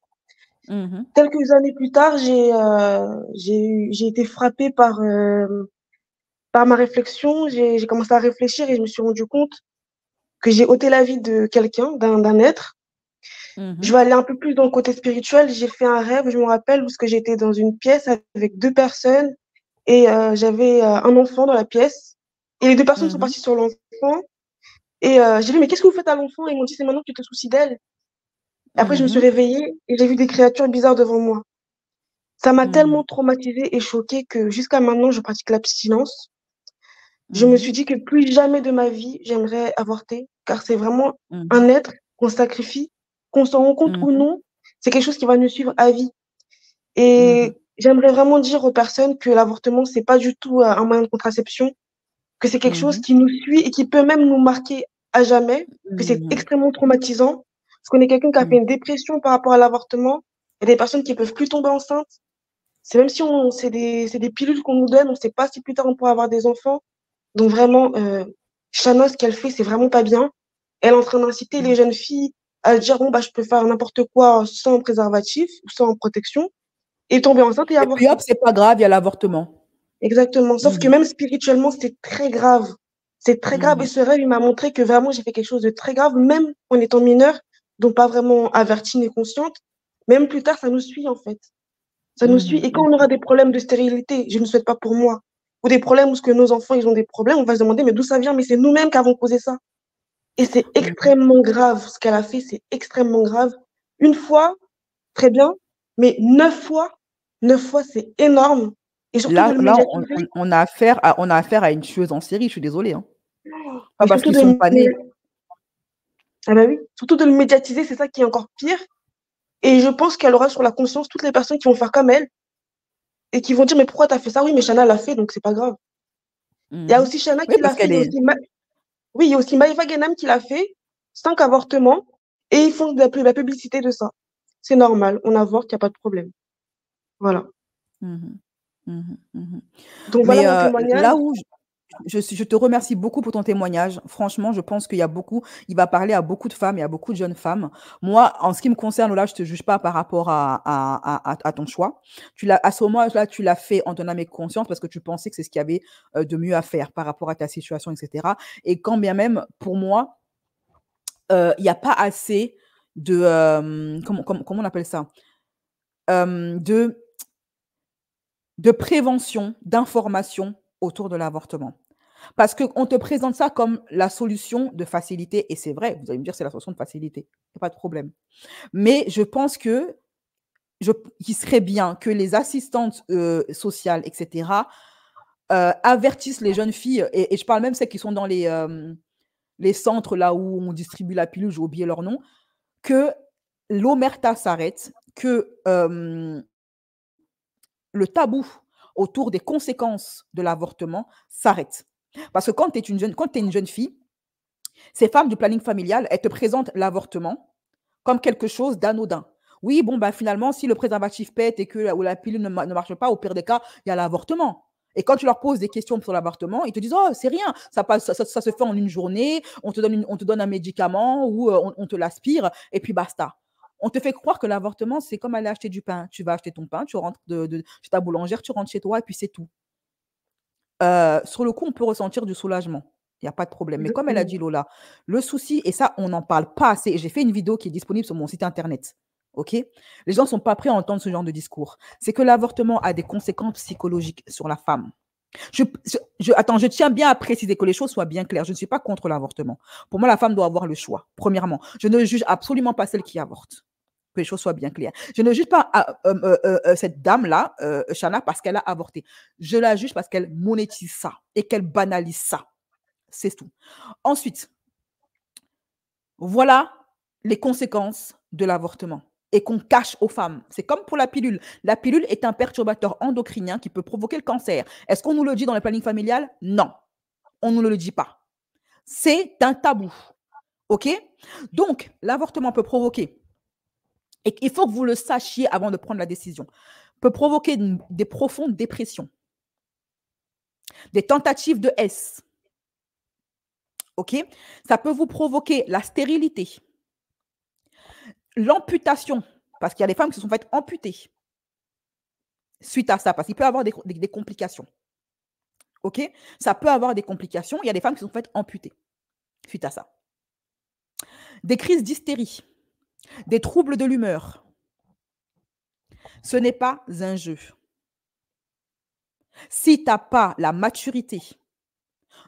Quelques années plus tard, j'ai été frappée par ma réflexion. J'ai commencé à réfléchir et je me suis rendu compte que j'ai ôté la vie de quelqu'un, d'un être. Je vais aller un peu plus dans le côté spirituel. J'ai fait un rêve, je me rappelle, où j'étais dans une pièce avec 2 personnes et j'avais un enfant dans la pièce. Et les 2 personnes sont parties sur l'enfant. Et j'ai dit, mais qu'est-ce que vous faites à l'enfant? Ils m'ont dit, c'est maintenant que tu te soucies d'elle. Après, je me suis réveillée et j'ai vu des créatures bizarres devant moi. Ça m'a tellement traumatisée et choquée que jusqu'à maintenant, je pratique l'abstinence. Je me suis dit que plus jamais de ma vie, j'aimerais avorter, car c'est vraiment un être qu'on sacrifie, qu'on s'en rend compte ou non, c'est quelque chose qui va nous suivre à vie. Et j'aimerais vraiment dire aux personnes que l'avortement, c'est pas du tout un moyen de contraception, que c'est quelque chose qui nous suit et qui peut même nous marquer à jamais, que c'est extrêmement traumatisant. Parce qu'on est quelqu'un qui a fait une dépression par rapport à l'avortement. Il y a des personnes qui peuvent plus tomber enceintes. C'est même si c'est des pilules qu'on nous donne, on ne sait pas si plus tard on pourra avoir des enfants. Donc vraiment, Shana, ce qu'elle fait, c'est vraiment pas bien. Elle est en train d'inciter les jeunes filles à dire, bon, bah, je peux faire n'importe quoi sans préservatif ou sans protection et tomber enceinte et Et avorter. puis hop, c'est pas grave, il y a l'avortement. Exactement. Sauf que même spirituellement, c'est très grave. C'est très grave. Et ce rêve, il m'a montré que vraiment, j'ai fait quelque chose de très grave, même en étant mineure, donc pas vraiment avertie ni consciente. Même plus tard, ça nous suit, en fait. Ça nous suit. Et quand on aura des problèmes de stérilité, je ne souhaite pas pour moi, ou des problèmes où ce que nos enfants, ils ont des problèmes, on va se demander, mais d'où ça vient? Mais c'est nous-mêmes qui avons causé ça. Et c'est extrêmement grave. Ce qu'elle a fait, c'est extrêmement grave. Une fois, très bien, mais 9 fois, c'est énorme. Et surtout de le Là, médiatiser. on a affaire à une tueuse en série, je suis désolée. Hein. Pas Mais parce surtout qu'ils sont pas nés. Ah bah oui, surtout de le médiatiser, c'est ça qui est encore pire. Et je pense qu'elle aura sur la conscience toutes les personnes qui vont faire comme elle et qui vont dire, mais pourquoi t'as fait ça? Oui, mais Shana l'a fait, donc c'est pas grave. Il y a aussi Shana Oui, qui l'a parce fait, qu'elle est... oui, il y a aussi Maïva Genam qui l'a fait, 5 avortements, et ils font de la publicité de ça. C'est normal, on avorte, il n'y a pas de problème. Voilà. Donc Mais voilà mon témoignage. là où je te remercie beaucoup pour ton témoignage. Franchement, je pense qu'il va parler à beaucoup de femmes et à beaucoup de jeunes femmes. Moi, en ce qui me concerne, là, je ne te juge pas par rapport à ton choix. À ce moment-là, tu l'as fait en ton âme et conscience parce que tu pensais que c'est ce qu'il y avait de mieux à faire par rapport à ta situation, etc. Et quand bien même, pour moi, il n'y a pas assez de... comment on appelle ça? De prévention, d'information autour de l'avortement. Parce qu'on te présente ça comme la solution de facilité. Et c'est vrai, vous allez me dire c'est la solution de facilité. Il n'y a pas de problème. Mais je pense qu'il serait bien que les assistantes sociales, etc., avertissent les jeunes filles, et je parle même celles qui sont dans les centres là où on distribue la pilule, j'ai oublié leur nom, que l'omerta s'arrête, que le tabou autour des conséquences de l'avortement s'arrête. Parce que quand tu es une jeune fille, ces femmes du planning familial, elles te présentent l'avortement comme quelque chose d'anodin. Oui, bon, bah, finalement, si le préservatif pète et que ou la pilule ne marche pas, au pire des cas, il y a l'avortement. Et quand tu leur poses des questions sur l'avortement, ils te disent: «Oh, c'est rien, ça se fait en une journée, on te donne un médicament ou on te l'aspire et puis basta». On te fait croire que l'avortement, c'est comme aller acheter du pain. Tu vas acheter ton pain, tu rentres chez ta boulangère, tu rentres chez toi et puis c'est tout. Sur le coup, on peut ressentir du soulagement. Il y a pas de problème. Mais comme elle a dit Lola, le souci, et ça, on n'en parle pas assez, et j'ai fait une vidéo qui est disponible sur mon site internet. OK? Les gens ne sont pas prêts à entendre ce genre de discours. C'est que l'avortement a des conséquences psychologiques sur la femme. Attends, je tiens bien à préciser que les choses soient bien claires. Je ne suis pas contre l'avortement. Pour moi, la femme doit avoir le choix, premièrement. Je ne juge absolument pas celle qui avorte. Que les choses soient bien claires. Je ne juge pas cette dame-là, Chana, parce qu'elle a avorté. Je la juge parce qu'elle monétise ça et qu'elle banalise ça. C'est tout. Ensuite, voilà les conséquences de l'avortement et qu'on cache aux femmes. C'est comme pour la pilule. La pilule est un perturbateur endocrinien qui peut provoquer le cancer. Est-ce qu'on nous le dit dans le planning familial? Non. On ne nous le dit pas. C'est un tabou. OK? Donc, l'avortement peut provoquer, et il faut que vous le sachiez avant de prendre la décision, peut provoquer des profondes dépressions, des tentatives de S. OK? Ça peut vous provoquer la stérilité, l'amputation, parce qu'il y a des femmes qui se sont faites amputer suite à ça, parce qu'il peut y avoir des complications. OK? Ça peut avoir des complications. Il y a des femmes qui se sont faites amputer suite à ça. Des crises d'hystérie, des troubles de l'humeur. Ce n'est pas un jeu. Si tu n'as pas la maturité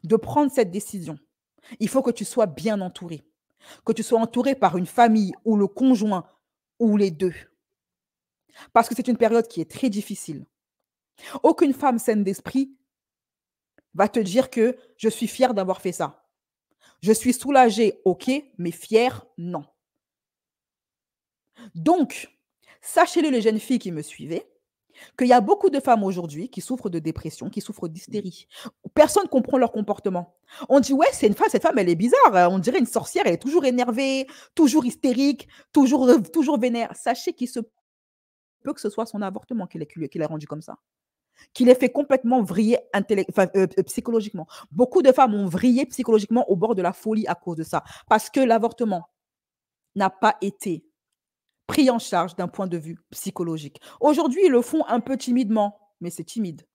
de prendre cette décision, il faut que tu sois bien entouré, que tu sois entouré par une famille ou le conjoint ou les deux. Parce que c'est une période qui est très difficile. Aucune femme saine d'esprit va te dire que je suis fière d'avoir fait ça. Je suis soulagée, ok, mais fière, non. Donc, sachez-le, les jeunes filles qui me suivaient, qu'il y a beaucoup de femmes aujourd'hui qui souffrent de dépression, qui souffrent d'hystérie. Personne ne comprend leur comportement. On dit, ouais, c'est une femme, cette femme, elle est bizarre. On dirait une sorcière, elle est toujours énervée, toujours hystérique, toujours vénère. Sachez qu'il se peut que ce soit son avortement qui l'a rendu comme ça, qui l'ait fait complètement vriller psychologiquement. Beaucoup de femmes ont vrillé psychologiquement au bord de la folie à cause de ça, parce que l'avortement n'a pas été pris en charge d'un point de vue psychologique. Aujourd'hui, ils le font un peu timidement, mais c'est timide.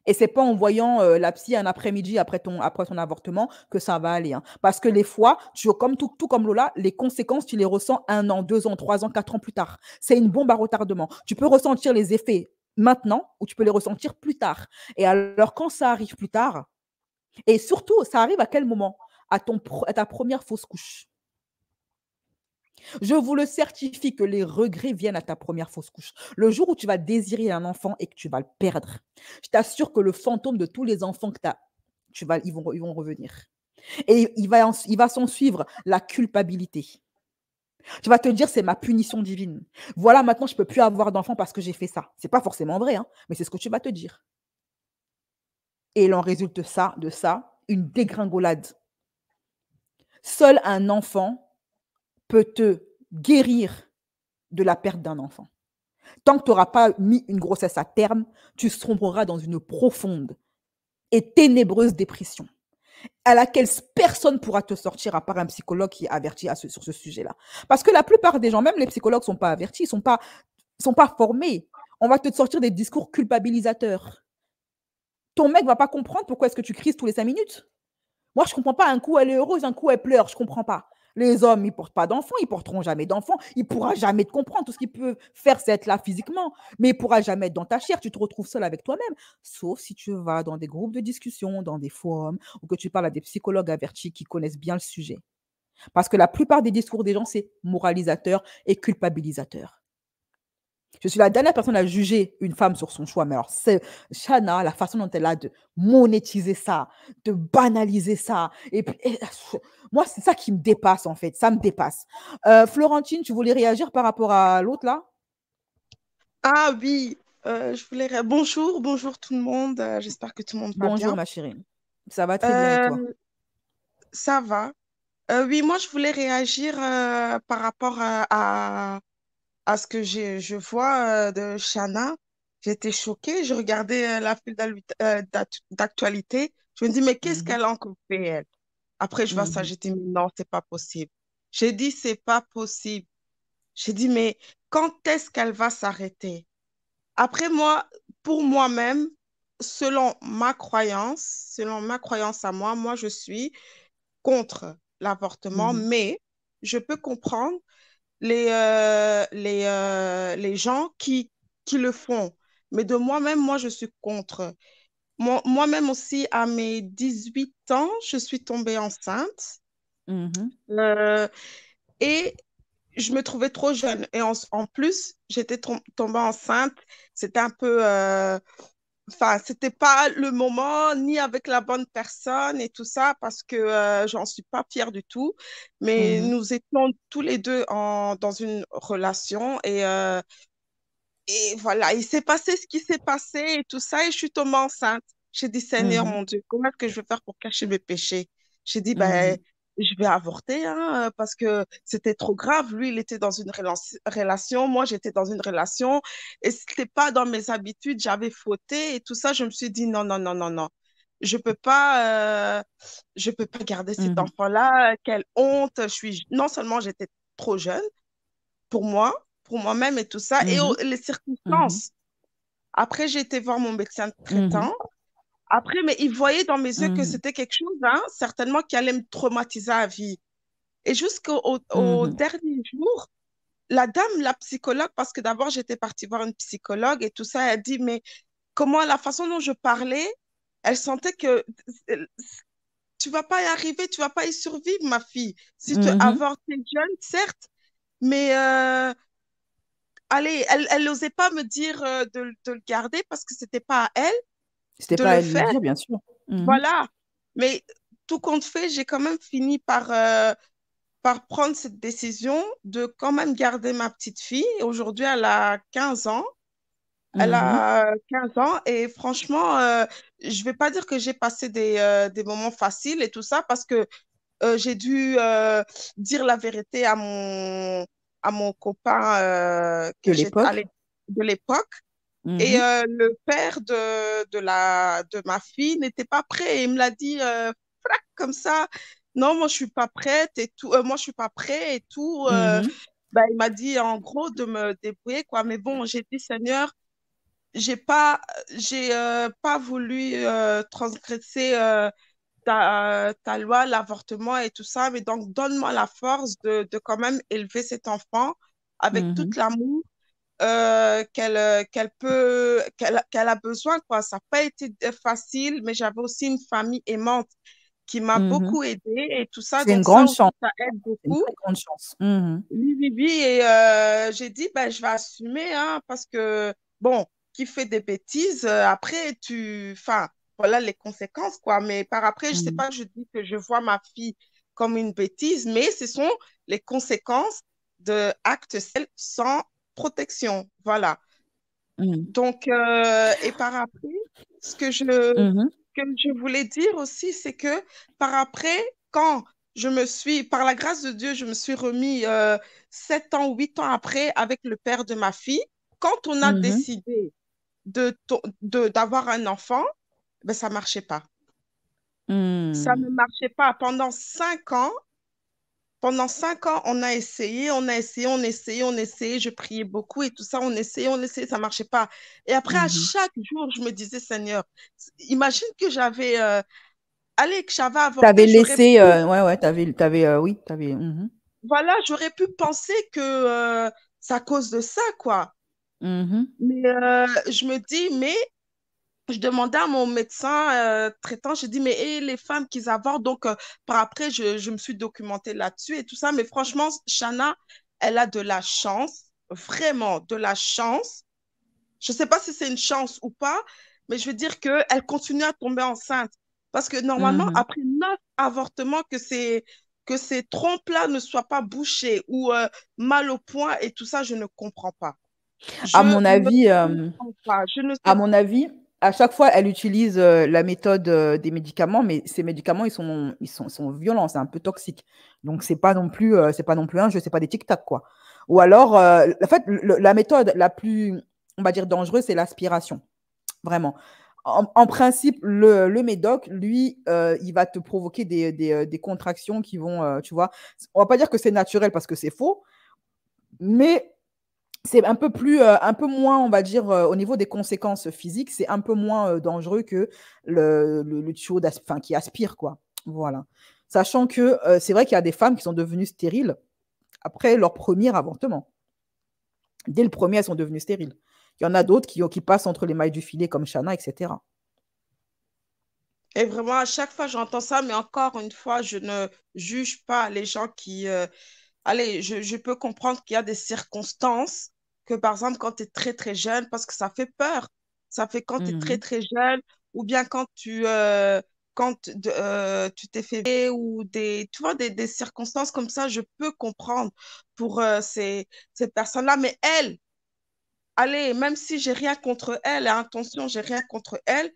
Et c'est pas en voyant la psy un après-midi après ton avortement que ça va aller, hein. Parce que les fois, tout comme Lola, les conséquences, tu les ressens 1 an, 2 ans, 3 ans, 4 ans plus tard. C'est une bombe à retardement. Tu peux ressentir les effets maintenant ou tu peux les ressentir plus tard. Et alors, quand ça arrive plus tard, et surtout, ça arrive à quel moment? À ta première fausse couche. Je vous le certifie que les regrets viennent à ta première fausse couche. Le jour où tu vas désirer un enfant et que tu vas le perdre, je t'assure que le fantôme de tous les enfants que tu as, ils vont revenir. Et il va s'en suivre la culpabilité. Tu vas te dire, c'est ma punition divine. Voilà, maintenant, je ne peux plus avoir d'enfant parce que j'ai fait ça. Ce n'est pas forcément vrai, hein, mais c'est ce que tu vas te dire. Et il en résulte de ça, une dégringolade. Seul un enfant peut te guérir de la perte d'un enfant. Tant que tu n'auras pas mis une grossesse à terme, tu sombreras dans une profonde et ténébreuse dépression à laquelle personne ne pourra te sortir à part un psychologue qui est averti sur ce sujet-là. Parce que la plupart des gens, même les psychologues ne sont pas avertis, ils ne sont pas formés. On va te sortir des discours culpabilisateurs. Ton mec ne va pas comprendre pourquoi est-ce que tu crises tous les 5 minutes. Moi, je ne comprends pas. Un coup, elle est heureuse, un coup, elle pleure. Je ne comprends pas. Les hommes, ils ne portent pas d'enfants, ils ne porteront jamais d'enfants. Il ne pourra jamais te comprendre. Tout ce qu'il peut faire, c'est être là physiquement. Mais il ne pourra jamais être dans ta chair. Tu te retrouves seul avec toi-même. Sauf si tu vas dans des groupes de discussion, dans des forums, ou que tu parles à des psychologues avertis qui connaissent bien le sujet. Parce que la plupart des discours des gens, c'est moralisateur et culpabilisateur. Je suis la dernière personne à juger une femme sur son choix. Mais alors, c'est Shana, la façon dont elle a de monétiser ça, de banaliser ça. Et puis, moi, c'est ça qui me dépasse, en fait. Ça me dépasse. Florentine, tu voulais réagir par rapport à l'autre, là? Ah oui, bonjour tout le monde. J'espère que tout le monde va Bonjour, bien. ma chérie. Ça va très bien, et toi? Euh, Ça va. Oui, moi, je voulais réagir par rapport à ce que je vois de Shana. J'étais choquée. Je regardais la file d'actualité. Je me dis, mais qu'est-ce Mhm, qu'elle a encore fait, elle? Après, je vois ça, mhm, j'ai dit, mais non, c'est pas possible. J'ai dit, c'est pas possible. J'ai dit, mais quand est-ce qu'elle va s'arrêter? Après, moi, pour moi-même, selon ma croyance à moi, moi, je suis contre l'avortement, mhm, mais je peux comprendre les gens qui le font. Mais de moi-même, moi, je suis contre. Moi-même aussi, à mes 18 ans, je suis tombée enceinte mhm, euh, et je me trouvais trop jeune. Et en plus, j'étais tombée enceinte. C'était un peu... Enfin, c'était pas le moment, ni avec la bonne personne et tout ça, parce que j'en suis pas fière du tout. Mais mhm, nous étions tous les deux dans une relation et voilà, il s'est passé ce qui s'est passé et tout ça, et je suis tombée enceinte. J'ai dit, Seigneur, mhm, mon Dieu, comment est-ce que je vais faire pour cacher mes péchés? J'ai dit, ben, mhm, je vais avorter, hein, parce que c'était trop grave. Lui, il était dans une relation, moi, j'étais dans une relation, et c'était pas dans mes habitudes, j'avais fauté et tout ça. Je me suis dit, non, non, non, non, non. Je peux pas garder cet mhm, enfant-là. Quelle honte. Non seulement j'étais trop jeune, pour moi, pour moi-même et tout ça, et mhm, les mhm, circonstances. Après, j'ai été voir mon médecin mhm, traitant. Après, mais il voyait dans mes yeux que mhm, c'était quelque chose, hein, certainement, qui allait me traumatiser à vie. Et au mhm, dernier jour, la dame, la psychologue, parce que d'abord, j'étais partie voir une psychologue et tout ça, elle dit, mais comment, la façon dont je parlais, elle sentait que tu vas pas y arriver, tu vas pas y survivre, ma fille. Si tu mhm. avortes jeune, certes, mais allez, elle n'osait pas me dire de le garder parce que c'était pas à elle C'était de pas le à lui faire. dire, bien sûr. Mhm, Voilà. Mais tout compte fait, j'ai quand même fini par prendre cette décision de quand même garder ma petite fille. Aujourd'hui, elle a 15 ans. Elle mhm, a 15 ans et franchement, je vais pas dire que j'ai passé des moments faciles et tout ça parce que j'ai dû dire la vérité à mon copain de l'époque. de l'époque. Et Mhm, le père de ma fille n'était pas prêt. Il me l'a dit frac, comme ça. Non, moi, je suis pas prête et tout. Moi, je suis pas prêt et tout. mhm, Ben, il m'a dit en gros de me débrouiller, quoi. Mais bon, j'ai dit, Seigneur, j'ai pas voulu transgresser ta loi, l'avortement et tout ça. Mais donc, donne-moi la force de quand même élever cet enfant avec tout mhm, l'amour qu'elle a besoin, quoi. Ça n'a pas été facile, mais j'avais aussi une famille aimante qui m'a mhm. beaucoup aidée et tout ça. C'est une Donc ça grande aussi, chance. ça aide C'est une beaucoup. très grande chance. Mhm, Oui, oui, oui. Et j'ai dit, ben, je vais assumer, hein, parce que, bon, qui fait des bêtises, après, enfin, voilà les conséquences, quoi. Mais par après, je sais mhm, pas, je dis que je vois ma fille comme une bêtise, mais ce sont les conséquences de actes sans protection. Voilà. mhm, Donc, et par après, ce mhm, que je voulais dire aussi, c'est que par après, quand par la grâce de Dieu, je me suis remis 7 ans, 8 ans après avec le père de ma fille, quand on a mhm, décidé d'avoir un enfant, ben, ça marchait pas. Ça ne mhm, marchait pas. Pendant 5 ans, on a essayé, on a essayé, on essayait, on essayait. Je priais beaucoup et tout ça. On essayait, ça marchait pas. Et après, à mhm, chaque jour, je me disais, Seigneur, imagine que j'avais allez, que j'avais T'avais avorté, j'aurais pu, laissé, oui, voilà, j'aurais pu penser que c'est à cause de ça, quoi. Mais je me dis, mais je demandais à mon médecin traitant, je dis, mais et les femmes qui avortent, donc par après, je me suis documentée là-dessus et tout ça. Mais franchement, Shana, elle a de la chance, vraiment de la chance. Je ne sais pas si c'est une chance ou pas, mais je veux dire qu'elle continue à tomber enceinte. Parce que normalement, après 9 avortements, que ces trompes-là ne soient pas bouchées ou mal au point et tout ça, je ne comprends pas. Je À mon ne avis, comprends pas. Je ne à sais mon avis, à chaque fois, elle utilise la méthode des médicaments, mais ces médicaments, sont violents, c'est un peu toxique. Donc, c'est pas non plus un jeu, c'est pas des tic-tac, quoi. Ou alors, en fait, la méthode la plus, on va dire, dangereuse, c'est l'aspiration. Vraiment. En principe, le médoc, lui, il va te provoquer des contractions qui vont, tu vois, on va pas dire que c'est naturel parce que c'est faux, mais c'est un peu moins, on va dire, au niveau des conséquences physiques, c'est un peu moins dangereux que le tuyau qui aspire, quoi. Voilà. Sachant que c'est vrai qu'il y a des femmes qui sont devenues stériles après leur premier avortement. Dès le premier, elles sont devenues stériles. Il y en a d'autres qui passent entre les mailles du filet comme Shana, etc. Et vraiment, à chaque fois, j'entends ça, mais encore une fois, je ne juge pas les gens qui... allez, je peux comprendre qu'il y a des circonstances que, par exemple, quand tu es très, très jeune, parce que ça fait peur. Ça fait quand tu es très, Mhm. très jeune, ou bien tu t'es fait violer ou tu vois, des circonstances comme ça, je peux comprendre pour ces personnes-là. Mais elle, allez, même si j'ai rien contre elle, à intention, j'ai rien contre elle,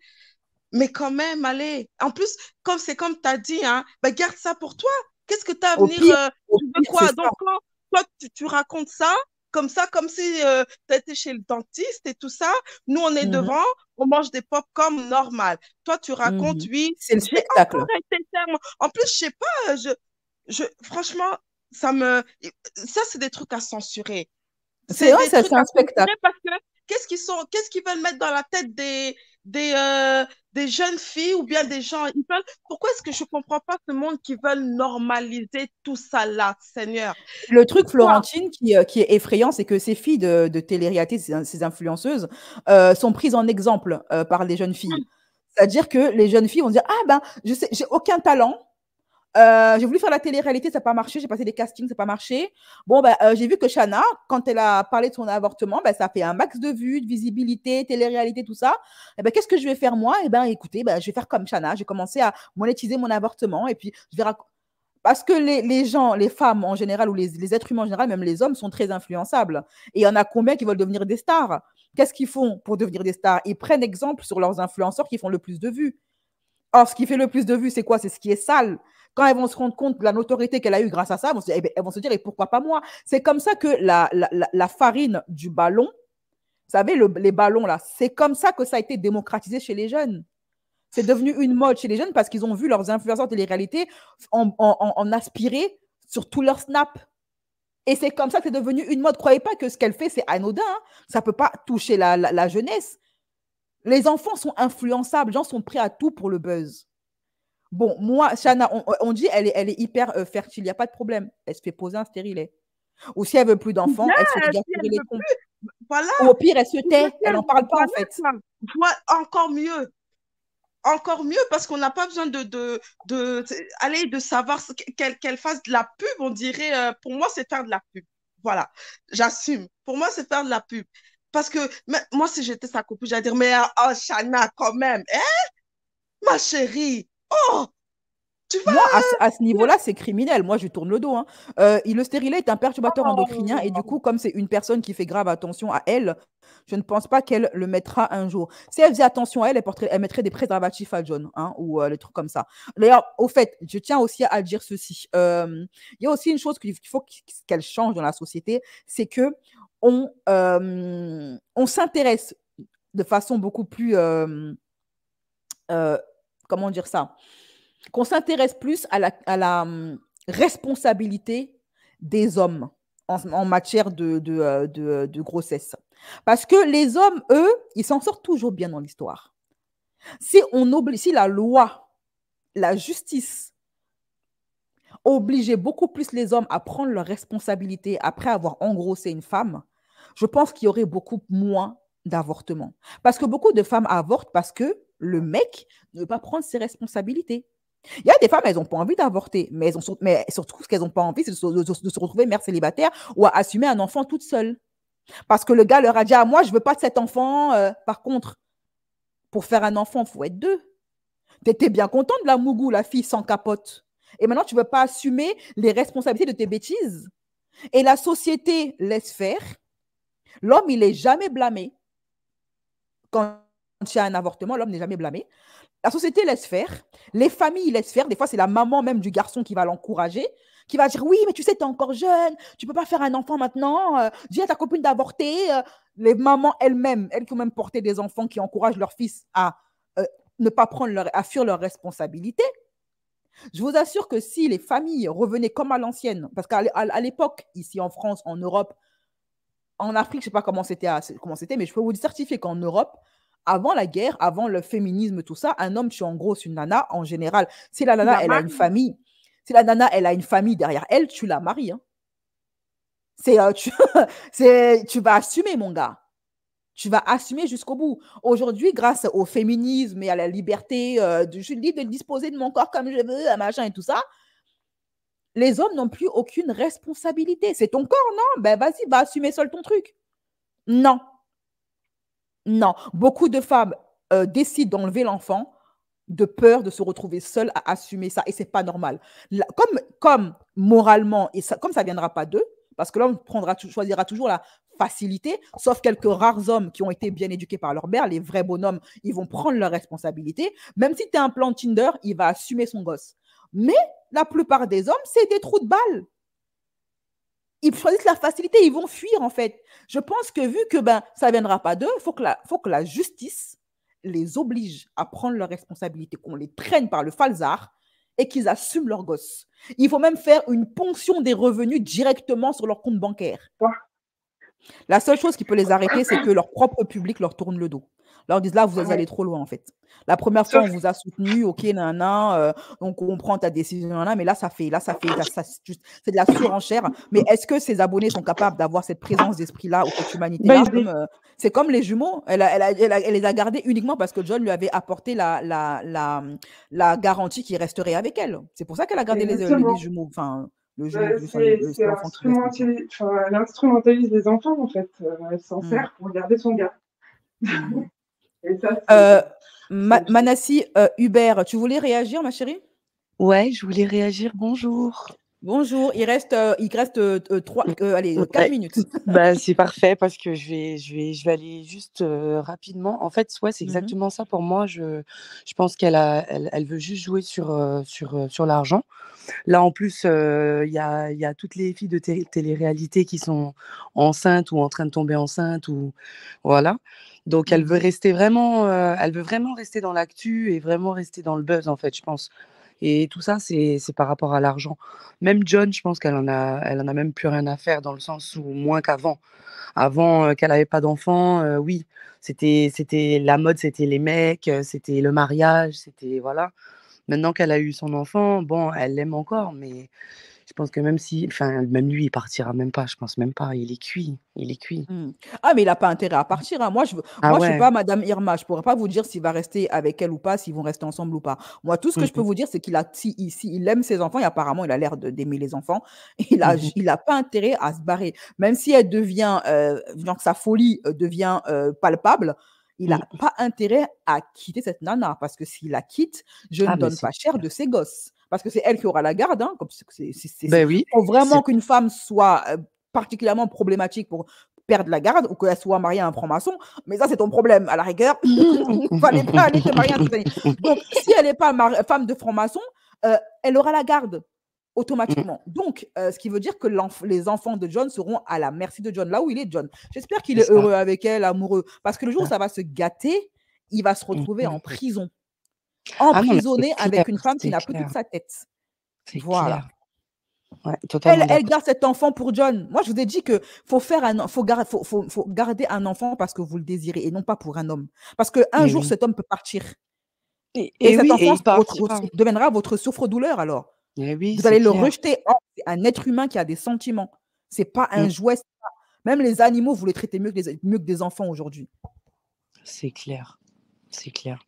mais quand même, allez. En plus, comme c'est comme tu as dit, hein, bah, garde ça pour toi. Qu'est-ce que tu as à Au venir pire, tu veux c'est quoi? ça. Donc, quand toi, tu racontes ça, comme si tu étais chez le dentiste et tout ça, nous, on est Mhm. devant, on mange des pop-corn normal. Toi, tu racontes, Mhm. oui, C'est le j'ai encore spectacle. été ferme. En plus, je sais pas, franchement, ça, c'est des trucs à censurer. C'est C'est ouais, des trucs c'est à un spectacle. censurer parce que qu'est-ce qu'ils veulent mettre dans la tête des, euh, des jeunes filles ou bien des gens, pourquoi est-ce que je comprends pas ce monde qui veulent normaliser tout ça là, Seigneur? Le truc, Pourquoi? Florentine, qui est effrayant, c'est que ces filles de télé-réalité, ces influenceuses, sont prises en exemple par les jeunes filles. C'est-à-dire que les jeunes filles vont dire, ah ben, je sais, j'ai aucun talent. J'ai voulu faire la télé-réalité, ça n'a pas marché. J'ai passé des castings, ça n'a pas marché. Bon, ben, j'ai vu que Shana, quand elle a parlé de son avortement, ben, ça a fait un max de vues, de visibilité, télé-réalité, tout ça. Et ben, qu'est-ce que je vais faire moi? Eh ben, écoutez, ben, je vais faire comme Shana. J'ai commencé à monétiser mon avortement et puis je vais parce que les gens, les femmes en général, ou les êtres humains en général, même les hommes, sont très influençables. Et il y en a combien qui veulent devenir des stars? Qu'est-ce qu'ils font pour devenir des stars? Ils prennent exemple sur leurs influenceurs qui font le plus de vues. Or, ce qui fait le plus de vues, c'est quoi? C'est ce qui est sale. Quand elles vont se rendre compte de la notoriété qu'elle a eue grâce à ça, elles vont se dire, et pourquoi pas moi? C'est comme ça que la farine du ballon, vous savez, les ballons là, c'est comme ça que ça a été démocratisé chez les jeunes. C'est devenu une mode chez les jeunes parce qu'ils ont vu leurs influenceurs télé-réalité en aspirer sur tous leurs snaps. Et c'est comme ça que c'est devenu une mode. Croyez pas que ce qu'elle fait, c'est anodin. Hein. Ça ne peut pas toucher la jeunesse. Les enfants sont influençables. Les gens sont prêts à tout pour le buzz. Bon, moi, Shana, on dit elle est hyper fertile. Il n'y a pas de problème. Elle se fait poser un stérilet. Ou si elle veut plus d'enfants, Bien, elle se fait déjà si tirer elle les veut troncs. plus, voilà. Ou au pire, elle se Ou bien tait. si Elle elle, n'en parle pas, en voilà, fait. ça. Encore mieux. Encore mieux parce qu'on n'a pas besoin de savoir qu'elle fasse de la pub, on dirait, pour moi, c'est faire de la pub. Voilà, j'assume. Pour moi, c'est faire de la pub. Parce que moi, si j'étais sa copine, j'allais dire, mais oh, Shana, quand même, hein, ma chérie, oh, tu Moi, à ce vas... niveau-là, c'est criminel. Moi, je lui tourne le dos. Hein. Le stérilet est un perturbateur endocrinien et du Oh. coup, comme c'est une personne qui fait grave attention à elle, je ne pense pas qu'elle le mettra un jour. Si elle faisait attention à elle, elle mettrait des préservatifs à John hein, ou des trucs comme ça. D'ailleurs, au fait, je tiens aussi à dire ceci. Il y a aussi une chose qu'il faut qu'elle change dans la société, c'est que on s'intéresse de façon beaucoup plus... comment dire ça? Qu'on s'intéresse plus à la responsabilité des hommes en matière de grossesse. Parce que les hommes, eux, ils s'en sortent toujours bien dans l'histoire. Si la loi la justice obligeait beaucoup plus les hommes à prendre leurs responsabilités après avoir engrossé une femme, je pense qu'il y aurait beaucoup moins d'avortements. Parce que beaucoup de femmes avortent parce que le mec ne veut pas prendre ses responsabilités. Il y a des femmes, elles n'ont pas envie d'avorter, mais surtout ce qu'elles n'ont pas envie, c'est de se retrouver mère célibataire ou à assumer un enfant toute seule. Parce que le gars leur a dit, ah, moi, je ne veux pas de cet enfant. Par contre, pour faire un enfant, il faut être deux. Tu étais bien content de la mougou, la fille sans capote. Et maintenant, tu ne veux pas assumer les responsabilités de tes bêtises. Et la société laisse faire. L'homme, il n'est jamais blâmé. Quand il y a un avortement, l'homme n'est jamais blâmé. La société laisse faire. Les familles laissent faire. Des fois, c'est la maman même du garçon qui va l'encourager, qui va dire, oui, mais tu sais, tu es encore jeune, tu ne peux pas faire un enfant maintenant, dis à ta copine d'avorter. Les mamans elles-mêmes, elles qui ont même porté des enfants, qui encouragent leurs fils à ne pas à fuir leurs responsabilités. Je vous assure que si les familles revenaient comme à l'ancienne, parce qu'à l'époque, ici en France, en Europe, en Afrique, je ne sais pas comment c'était, mais je peux vous certifier qu'en Europe, avant la guerre, avant le féminisme, tout ça, un homme, tu engrosses une nana, en général, si la nana, elle a une famille, si la nana, elle a une famille derrière elle, tu la maries. Hein. Tu vas assumer, mon gars. Tu vas assumer jusqu'au bout. Aujourd'hui, grâce au féminisme et à la liberté, je suis libre de disposer de mon corps comme je veux, machin et tout ça, les hommes n'ont plus aucune responsabilité. C'est ton corps, non? Ben vas-y, va assumer seul ton truc. Non. Non. Beaucoup de femmes décident d'enlever l'enfant de peur de se retrouver seule à assumer ça. Et ce n'est pas normal. Comme moralement, et ça, comme ça ne viendra pas d'eux, parce que l'homme choisira toujours la facilité, sauf quelques rares hommes qui ont été bien éduqués par leur mère, les vrais bonhommes, ils vont prendre leurs responsabilités. Même si tu es un plan Tinder, il va assumer son gosse. Mais la plupart des hommes, c'est des trous de balles. Ils choisissent la facilité, ils vont fuir en fait. Je pense que vu que ça ne viendra pas d'eux, il faut que la justice les oblige à prendre leurs responsabilités, qu'on les traîne par le falzar et qu'ils assument leur gosse. Il faut même faire une ponction des revenus directement sur leur compte bancaire. La seule chose qui peut les arrêter, c'est que leur propre public leur tourne le dos. Leur disent là, vous allez trop loin en fait. La première fois, on vous a soutenu, ok, donc on prend ta décision, mais là, c'est de la surenchère. Mais est-ce que ces abonnés sont capables d'avoir cette présence d'esprit-là ou cette humanité-là? C'est comme les jumeaux, elle les a gardés uniquement parce que John lui avait apporté la garantie qu'il resterait avec elle. C'est pour ça qu'elle a gardé les jumeaux. Enfin, elle instrumentalise les enfants en fait. Elle s'en sert pour garder son gars. Et ça, Manassi, Hubert, tu voulais réagir, ma chérie? Ouais, je voulais réagir. Bonjour. Bonjour. Il reste 4 minutes. C'est parfait parce que je vais aller juste rapidement. En fait, ouais, c'est exactement ça pour moi. Je pense elle veut juste jouer sur l'argent. Là, en plus, il y a toutes les filles de télé-réalité qui sont enceintes ou en train de tomber enceintes voilà. Donc, elle veut vraiment rester dans l'actu et vraiment rester dans le buzz, en fait, je pense. Et tout ça, c'est par rapport à l'argent. Même John, je pense qu'elle en a même plus rien à faire dans le sens où moins qu'avant. Avant qu'elle n'avait pas d'enfant, oui, c'était la mode, c'était les mecs, c'était le mariage, c'était voilà. Maintenant qu'elle a eu son enfant, bon, elle l'aime encore, mais je pense que même lui, il partira même pas. Je pense même pas. Il est cuit. Ah, mais il n'a pas intérêt à partir. Hein. Moi, je ne suis pas Madame Irma. Je ne pourrais pas vous dire s'il va rester avec elle ou pas, s'ils vont rester ensemble ou pas. Moi, tout ce que je peux vous dire, c'est il aime ses enfants et apparemment, il a l'air d'aimer les enfants. Il n'a pas intérêt à se barrer. Même si elle devient, que sa folie devient palpable, il n'a pas intérêt à quitter cette nana parce que s'il la quitte, je ne donne pas cher de ses gosses. Parce que c'est elle qui aura la garde. Hein, oui, faut vraiment qu'une femme soit particulièrement problématique pour perdre la garde ou qu'elle soit mariée à un franc-maçon. Mais ça, c'est ton problème. À la rigueur, il ne fallait pas aller te marier à tout ça. Donc, si elle n'est pas femme de franc-maçon, elle aura la garde automatiquement. Donc, ce qui veut dire que les enfants de John seront à la merci de John. Là où il est, John. J'espère qu'il est heureux avec elle, amoureux. Parce que le jour où ça va se gâter, il va se retrouver en prison. Emprisonné avec une femme qui n'a plus toute sa tête. Voilà. Ouais, elle garde cet enfant pour John. Moi, je vous ai dit que faut garder un enfant parce que vous le désirez et non pas pour un homme. Parce qu'un jour, cet homme peut partir. Et Et cet oui, et enfant il partit pas. deviendra votre souffre-douleur alors. Eh oui, Vous c'est allez le clair. rejeter. Or, c'est un être humain qui a des sentiments. C'est pas un Mmh. jouet. Même les animaux, vous les traitez mieux que des enfants aujourd'hui. C'est clair, c'est clair.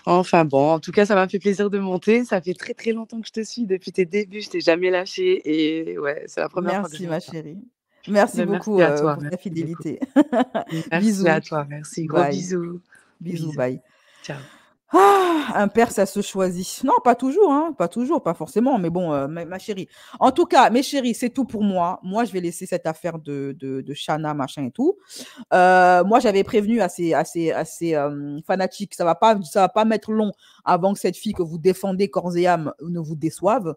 Enfin bon, en tout cas, ça m'a fait plaisir de monter. Ça fait très, très longtemps que je te suis. Depuis tes débuts, je t'ai jamais lâché et ouais, c'est la première fois que je Merci, viens ma ça. chérie. Merci Ben, beaucoup merci à toi, pour ta merci beaucoup. fidélité. Merci à Bisous. toi, merci. Gros Bye. bisous. Bisous, Bisous. bye. Ciao. Ah, un père, ça se choisit. Non, pas toujours, hein, pas toujours, pas forcément, mais bon, ma chérie. En tout cas, mes chéris, c'est tout pour moi. Moi, je vais laisser cette affaire de Shana, machin et tout. Moi, j'avais prévenu assez fanatique. Ça va pas mettre long avant que cette fille que vous défendez corps et âme ne vous déçoive.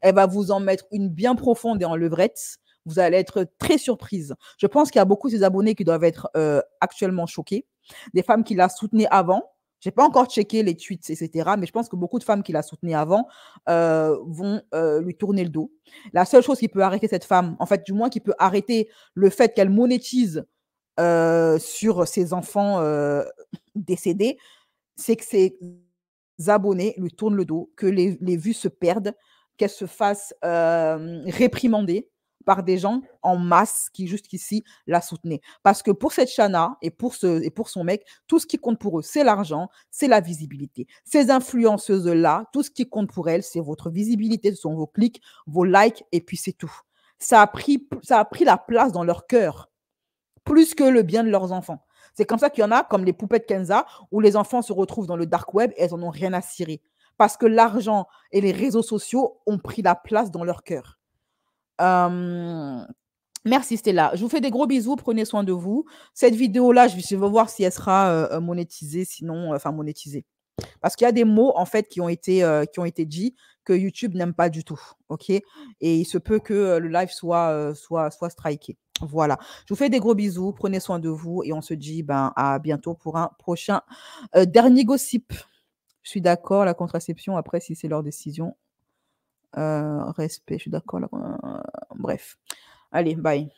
Elle va vous en mettre une bien profonde et en levrette. Vous allez être très surprise. Je pense qu'il y a beaucoup de ses abonnés qui doivent être actuellement choqués. Des femmes qui la soutenaient avant. Je n'ai pas encore checké les tweets, etc. Mais je pense que beaucoup de femmes qui la soutenaient avant vont lui tourner le dos. La seule chose qui peut arrêter cette femme, en fait, du moins qui peut arrêter le fait qu'elle monétise sur ses enfants décédés, c'est que ses abonnés lui tournent le dos, que les vues se perdent, qu'elle se fasse réprimander par des gens en masse qui jusqu'ici la soutenaient. Parce que pour cette Shana et pour son mec, tout ce qui compte pour eux, c'est l'argent, c'est la visibilité. Ces influenceuses-là, tout ce qui compte pour elles, c'est votre visibilité, ce sont vos clics, vos likes, et puis c'est tout. Ça a pris la place dans leur cœur, plus que le bien de leurs enfants. C'est comme ça qu'il y en a, comme les poupettes Kenza, où les enfants se retrouvent dans le dark web et elles n'en ont rien à cirer. Parce que l'argent et les réseaux sociaux ont pris la place dans leur cœur. Merci Stella. Je vous fais des gros bisous. Prenez soin de vous. Cette vidéo-là, je vais voir si elle sera monétisée, sinon, monétisée. Parce qu'il y a des mots, en fait, qui ont été dits que YouTube n'aime pas du tout. OK? Et il se peut que le live soit striké. Voilà. Je vous fais des gros bisous. Prenez soin de vous et on se dit à bientôt pour un prochain dernier gossip. Je suis d'accord, la contraception, après, si c'est leur décision. Respect, je suis d'accord. Bref. Allez, bye.